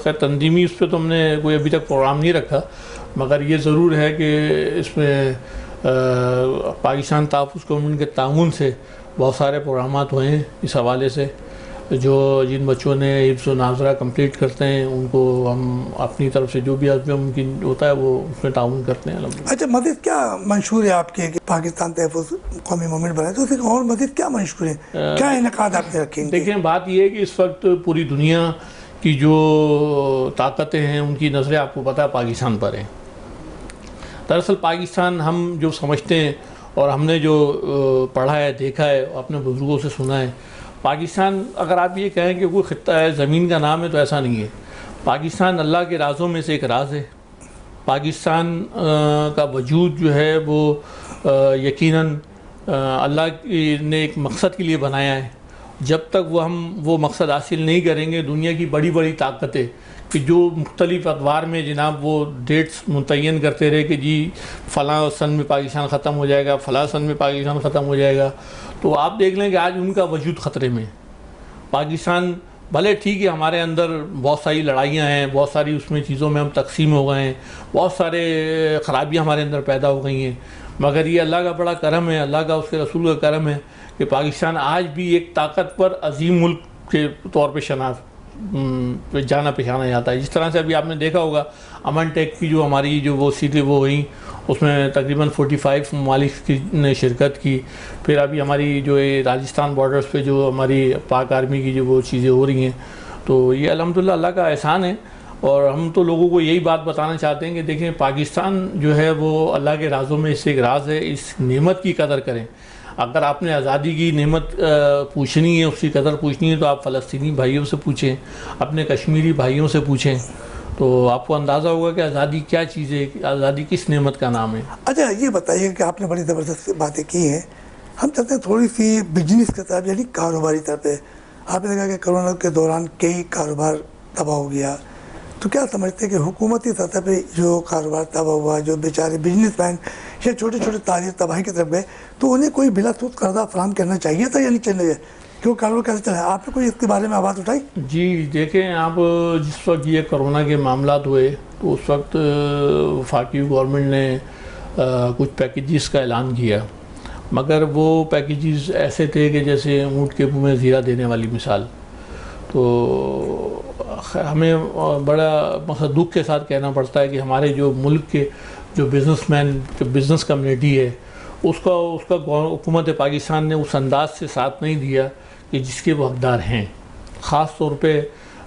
خیر تنظیمی اس پہ تو ہم نے کوئی ابھی تک پروگرام نہیں رکھا, مگر یہ ضرور ہے کہ اس میں پاکستان تحفظ گورنمنٹ کے تعاون سے بہت سارے پروگرامات ہوئے ہیں اس حوالے سے, جو جن بچوں نے حفظ و ناظرہ کمپلیٹ کرتے ہیں ان کو ہم اپنی طرف سے جو بھی حسب ممکن ہوتا ہے وہ اس میں تعاون کرتے ہیں. اچھا مزید کیا منشور ہے آپ کے کہ پاکستان تحفظ قومی موومنٹ بنائے, تو اسے اور مزید کیا منشور ہے, کیا انعقاد آپ نے رکھیں گے؟ دیکھیں بات یہ ہے کہ اس وقت پوری دنیا کی جو طاقتیں ہیں ان کی نظریں آپ کو پتہ ہے پاکستان پر ہیں. دراصل پاکستان ہم جو سمجھتے ہیں اور ہم نے جو پڑھا ہے دیکھا ہے اپنے بزرگوں سے سنا ہے, پاکستان اگر آپ یہ کہیں کہ کوئی خطہ ہے زمین کا نام ہے تو ایسا نہیں ہے. پاکستان اللہ کے رازوں میں سے ایک راز ہے. پاکستان کا وجود جو ہے وہ یقیناً اللہ نے ایک مقصد کے لیے بنایا ہے. جب تک وہ مقصد حاصل نہیں کریں گے, دنیا کی بڑی بڑی طاقتیں کہ جو مختلف ادوار میں جناب وہ ڈیٹس متعین کرتے رہے کہ جی فلاں سن میں پاکستان ختم ہو جائے گا, فلاں سن میں پاکستان ختم ہو جائے گا, تو آپ دیکھ لیں کہ آج ان کا وجود خطرے میں. پاکستان بھلے ٹھیک ہے ہمارے اندر بہت ساری لڑائیاں ہیں, بہت ساری اس میں چیزوں میں ہم تقسیم ہو گئے ہیں, بہت سارے خرابیاں ہمارے اندر پیدا ہو گئی ہیں, مگر یہ اللہ کا بڑا کرم ہے, اللہ کا اس کے رسول کا کرم ہے کہ پاکستان آج بھی ایک طاقتور عظیم ملک کے طور پہ جانا پہچانا جاتا ہے. جس طرح سے ابھی آپ نے دیکھا ہوگا امن ٹیک کی جو ہماری جو وہ سیٹیں وہ ہوئیں اس میں تقریباً 45 ممالک کی نے شرکت کی. پھر ابھی ہماری جو راجستھان بارڈرز پہ جو ہماری پاک آرمی کی جو وہ چیزیں ہو رہی ہیں, تو یہ الحمدللہ اللہ کا احسان ہے. اور ہم تو لوگوں کو یہی بات بتانا چاہتے ہیں کہ دیکھیں پاکستان جو ہے وہ اللہ کے رازوں میں اس سے ایک راز ہے, اس نعمت کی قدر کریں. اگر آپ نے آزادی کی نعمت پوچھنی ہے, اس کی قدر پوچھنی ہے, تو آپ فلسطینی بھائیوں سے پوچھیں, اپنے کشمیری بھائیوں سے پوچھیں, تو آپ کو اندازہ ہوگا کہ آزادی کیا چیز ہے, آزادی کس نعمت کا نام ہے. اچھا یہ بتائیے کہ آپ نے بڑی زبردست باتیں کی ہیں, ہم چلتے ہیں تھوڑی سی بزنس کی طرف یعنی کاروباری طرف پہ. آپ نے دیکھا کہ کرونا کے دوران کئی کاروبار تباہ ہو گیا, تو کیا سمجھتے ہیں کہ حکومتی سطح پہ جو کاروبار تباہ ہوا, جو بیچارے بزنس مین یا چھوٹے چھوٹے تاجر تباہی کی طرف گئے, تو انہیں کوئی بلا سود قرضہ فراہم کرنا چاہیے تھا یا نہیں چاہیے, کیوں کاروبار کیسے چلا؟ آپ نے کوئی اس کے بارے میں آواز اٹھائی؟ جی دیکھیں, آپ جس وقت یہ کرونا کے معاملات ہوئے تو اس وقت وفاقی گورنمنٹ نے کچھ پیکیجز کا اعلان کیا, مگر وہ پیکیجز ایسے تھے کہ جیسے اونٹ کے منہ میں زیرہ دینے والی مثال. تو ہمیں بڑا مقصد دکھ کے ساتھ کہنا پڑتا ہے کہ ہمارے جو ملک کے جو بزنس مین, جو بزنس کمیونٹی ہے, اس کا حکومت پاکستان نے اس انداز سے ساتھ نہیں دیا کہ جس کے وہ حقدار ہیں. خاص طور پہ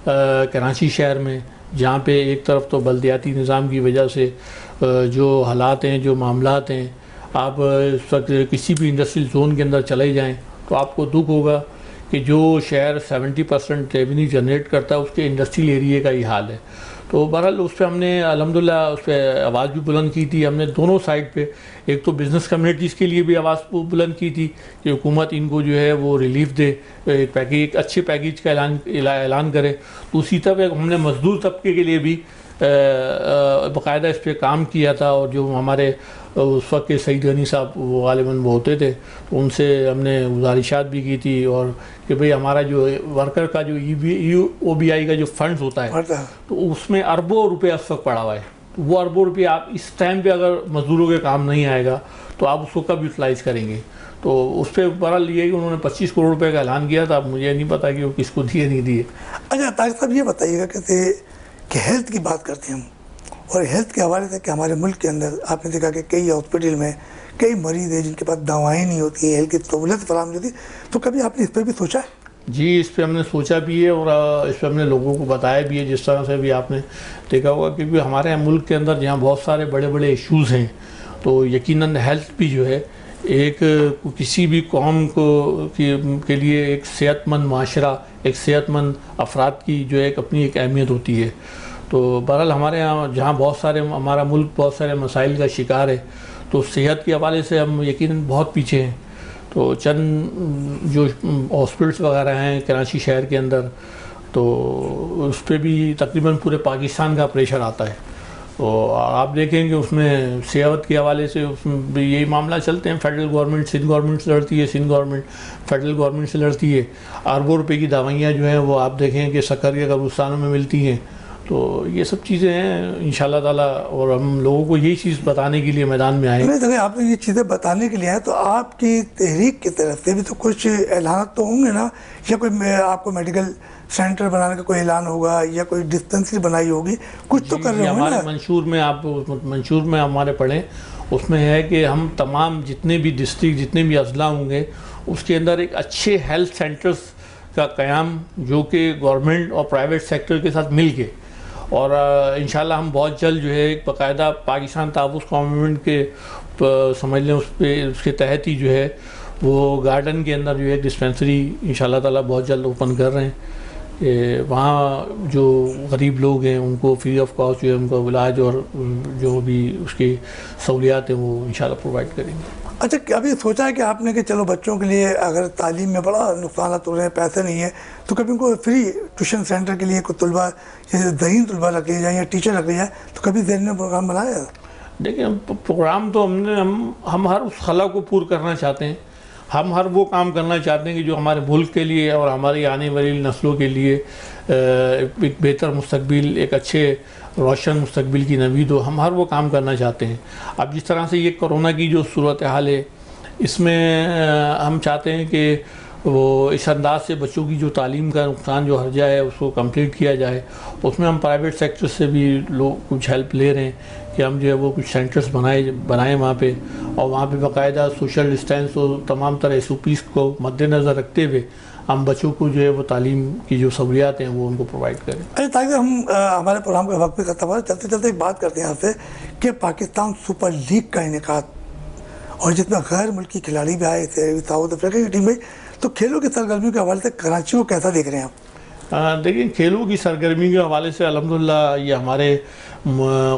کراچی شہر میں, جہاں پہ ایک طرف تو بلدیاتی نظام کی وجہ سے جو حالات ہیں, جو معاملات ہیں, آپ اس وقت کسی بھی انڈسٹریل زون کے اندر چلے جائیں تو آپ کو دکھ ہوگا کہ جو شہر 70% ریونیو جنریٹ کرتا ہے اس کے انڈسٹریل ایریے کا ہی حال ہے. تو بہرحال اس پہ ہم نے الحمدللہ اس پہ آواز بھی بلند کی تھی. ہم نے دونوں سائڈ پہ, ایک تو بزنس کمیونٹیز کے لیے بھی آواز بلند کی تھی کہ حکومت ان کو جو ہے وہ ریلیف دے, ایک اچھے پیکیج کا اعلان کرے. دوسری طرف ہم نے مزدور طبقے کے لیے بھی باقاعدہ اس پہ کام کیا تھا, اور جو ہمارے اس وقت کے سعید غنی صاحب وہ غالباً وہ ہوتے تھے, تو ان سے ہم نے گزارشات بھی کی تھی, اور کہ بھئی ہمارا جو ورکر کا جو او بی آئی کا جو فنڈز ہوتا ہے تو اس میں اربوں روپے اس وقت پڑا ہوا ہے. وہ اربوں روپے آپ اس ٹائم پہ اگر مزدوروں کے کام نہیں آئے گا تو آپ اس کو کب یوٹیلائز کریں گے؟ تو اس پہ بہرحال یہ کہ انہوں نے 25 کروڑ روپے کا اعلان کیا تھا. اب مجھے نہیں پتا کہ وہ کس کو دیے نہیں دیے. اچھا طارق صاحب, یہ بتائیے گا کہ ہیلتھ کی بات کرتے ہیں ہم, اور ہیلتھ کے حوالے سے کہ ہمارے ملک کے اندر آپ نے دیکھا کہ کئی ہاسپٹل میں کئی مریض ہیں جن کے پاس دوائیں نہیں ہوتی ہیں, ہیلتھ کی سہولت فراہم نہیں ہوتی, تو کبھی آپ نے اس پہ بھی سوچا ہے؟ جی اس پہ ہم نے سوچا بھی ہے, اور اس پہ ہم نے لوگوں کو بتایا بھی ہے. جس طرح سے بھی آپ نے دیکھا ہوگا کیونکہ ہمارے ملک کے اندر جہاں بہت سارے بڑے بڑے ایشوز ہیں, تو یقیناً ہیلتھ بھی جو ہے ایک کسی بھی قوم کے لیے ایک صحت مند معاشرہ, ایک صحت مند افراد کی جو ایک اپنی ایک اہمیت ہوتی ہے. تو بہرحال ہمارے یہاں جہاں ہمارا ملک بہت سارے مسائل کا شکار ہے, تو صحت کے حوالے سے ہم یقیناً بہت پیچھے ہیں. تو چند جو ہاسپٹلس وغیرہ ہیں کراچی شہر کے اندر, تو اس پہ بھی تقریباً پورے پاکستان کا پریشر آتا ہے. تو آپ دیکھیں کہ اس میں صحت کے حوالے سے اس میں بھی یہی معاملہ چلتے ہیں. فیڈرل گورنمنٹ سندھ گورنمنٹ سے لڑتی ہے, سندھ گورنمنٹ فیڈرل گورنمنٹ سے لڑتی ہے. اربوں روپے کی دوائیاں جو ہیں وہ آپ دیکھیں کہ سکر کے قبرستانوں میں ملتی ہیں. تو یہ سب چیزیں ہیں انشاءاللہ تعالیٰ, اور ہم لوگوں کو یہی چیز بتانے کے لیے میدان میں آئے. نہیں دیکھیں, آپ نے یہ چیزیں بتانے کے لیے آئے, تو آپ کی تحریک کی طرف سے بھی تو کچھ اعلانات تو ہوں گے نا, یا کوئی آپ کو میڈیکل سینٹر بنانے کا کوئی اعلان ہوگا, یا کوئی ڈسپنسری بنائی ہوگی, کچھ تو کر رہے ہوں گے نا؟ ہمارے منشور میں ہمارے پڑھیں, اس میں ہے کہ ہم تمام جتنے بھی ڈسٹرکٹ, جتنے بھی اضلاع ہوں گے, اس کے اندر ایک اچھے ہیلتھ سینٹرز کا قیام جو کہ گورنمنٹ اور پرائیویٹ سیکٹر کے ساتھ مل کے, اور انشاءاللہ ہم بہت جلد جو ہے ایک باقاعدہ پاکستان تحفظ گورنمنٹ کے سمجھ لیں اس کے تحت ہی جو ہے وہ گارڈن کے اندر جو ہے ڈسپنسری انشاءاللہ تعالیٰ بہت جلد اوپن کر رہے ہیں. کہ وہاں جو غریب لوگ ہیں ان کو فری آف کاسٹ جو ہے ان کا علاج اور جو بھی اس کی سہولیات ہیں وہ انشاءاللہ پرووائڈ کریں گے. اچھا, کبھی سوچا ہے کہ آپ نے کہ چلو بچوں کے لیے اگر تعلیم میں بڑا نقصانات ہو رہے ہیں, پیسے نہیں ہیں, تو کبھی ان کو فری ٹیوشن سینٹر کے لیے کوئی طلباء جیسے ذہین طلباء رکھ لیے جائیں یا ٹیچر رکھ لیا جائے, تو کبھی ذہن میں پروگرام بنایا ہے؟ دیکھیں پروگرام تو ہم ہر اس خلا کو پور کرنا چاہتے ہیں. ہم ہر وہ کام کرنا چاہتے ہیں کہ جو ہمارے ملک کے لیے اور ہماری آنے والی نسلوں کے لیے ایک بہتر مستقبل, ایک اچھے روشن مستقبل کی نوید ہو. ہم ہر وہ کام کرنا چاہتے ہیں. اب جس طرح سے یہ کرونا کی جو صورتحال ہے, اس میں ہم چاہتے ہیں کہ وہ اس انداز سے بچوں کی جو تعلیم کا نقصان جو حرجہ ہے اس کو کمپلیٹ کیا جائے. اس میں ہم پرائیویٹ سیکٹر سے بھی لوگ کچھ ہیلپ لے رہے ہیں کہ ہم جو ہے وہ کچھ سینٹرز بنائیں وہاں پہ, اور وہاں پہ باقاعدہ سوشل ڈسٹینس اور تمام طرح SOPs کو مد نظر رکھتے ہوئے ہم بچوں کو جو ہے وہ تعلیم کی جو سہولیات ہیں وہ ان کو پرووائڈ کریں. اچھا تاکہ ہم ہمارے پروگرام کا وقت بھی ختم ہو, چلتے چلتے ایک بات کرتے ہیں آپ سے کہ پاکستان سپر لیگ کا انعقاد, اور جس میں غیر ملکی کھلاڑی بھی آئے تھے, ساؤتھ افریقہ کی ٹیم میں, تو کھیلوں کی سرگرمیوں کے حوالے سے کراچی کو کیسا دیکھ رہے ہیں آپ؟ دیکھیں کھیلوں کی سرگرمی کے حوالے سے الحمدللہ یہ ہمارے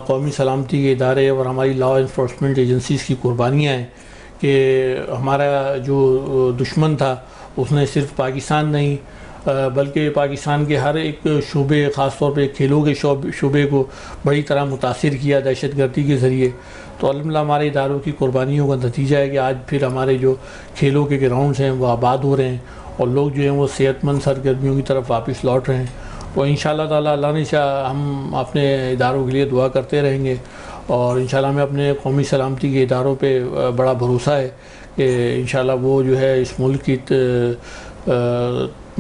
قومی سلامتی کے ادارے اور ہماری لا انفورسمنٹ ایجنسیز کی قربانیاں ہیں کہ ہمارا جو دشمن تھا اس نے صرف پاکستان نہیں بلکہ پاکستان کے ہر ایک شعبے، خاص طور پہ کھیلوں کے شعبے کو بڑی طرح متاثر کیا دہشت گردی کے ذریعے. تو الحمدللہ ہمارے اداروں کی قربانیوں کا نتیجہ ہے کہ آج پھر ہمارے جو کھیلوں کے گراؤنڈز ہیں وہ آباد ہو رہے ہیں اور لوگ جو ہیں وہ صحت مند سرگرمیوں کی طرف واپس لوٹ رہے ہیں. تو انشاءاللہ تعالی اللہ نے چاہا ہم اپنے اداروں کے لیے دعا کرتے رہیں گے اور انشاءاللہ ہمیں اپنے قومی سلامتی کے اداروں پہ بڑا بھروسہ ہے کہ انشاءاللہ وہ جو ہے اس ملک کی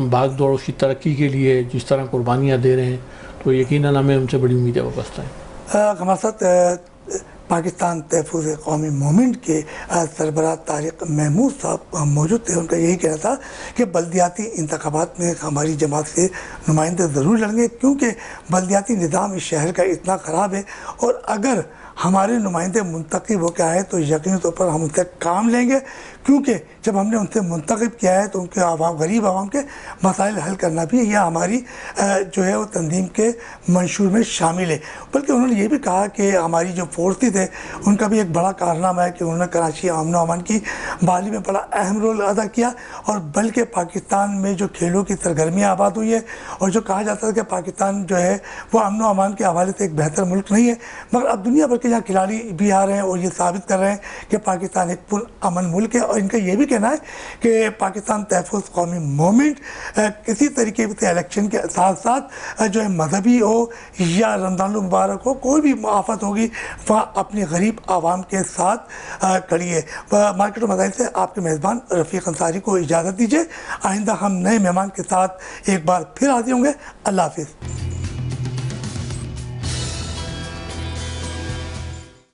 بھاگ دوڑ اس کی ترقی کے لیے جس طرح قربانیاں دے رہے ہیں تو یقیناً ہمیں ان سے بڑی امیدیں وابستہ ہیں. ہمارے ساتھ پاکستان تحفظ قومی موومنٹ کے سربراہ طارق محمود صاحب موجود تھے. ان کا یہی کہنا تھا کہ بلدیاتی انتخابات میں ہماری جماعت سے نمائندے ضرور لڑیں گے کیونکہ بلدیاتی نظام اس شہر کا اتنا خراب ہے اور اگر ہمارے نمائندے منتخب ہو کے آئے تو یقینی طور پر ہم ان سے کام لیں گے کیونکہ جب ہم نے ان سے منتخب کیا ہے تو ان کے غریب عوام کے مسائل حل کرنا بھی یہ ہماری جو ہے وہ تنظیم کے منشور میں شامل ہے. بلکہ انہوں نے یہ بھی کہا کہ ہماری جو فورسز ہے ان کا بھی ایک بڑا کارنامہ ہے کہ انہوں نے کراچی امن و امان کی بحالی میں بڑا اہم رول ادا کیا اور بلکہ پاکستان میں جو کھیلوں کی سرگرمیاں آباد ہوئی ہے اور جو کہا جاتا ہے کہ پاکستان جو ہے وہ امن و امان کے حوالے سے ایک بہتر ملک نہیں ہے مگر اب دنیا بھر کے یہاں کھلاڑی بھی آ رہے ہیں اور یہ ثابت کر رہے ہیں کہ پاکستان ایک پرامن ملک ہے. اور ان کا یہ بھی کہنا ہے کہ پاکستان تحفظ قومی موومنٹ کسی طریقے سے الیکشن کے ساتھ ساتھ جو ہے مذہبی ہو یا رمضان المبارک ہو کوئی بھی آفت ہوگی وہاں اپنی غریب عوام کے ساتھ کھڑی ہے. مارکیٹ و مسائل سے آپ کے میزبان رفیق انصاری کو اجازت دیجیے. آئندہ ہم نئے مہمان کے ساتھ ایک بار پھر حاضر ہوں گے. اللہ حافظ.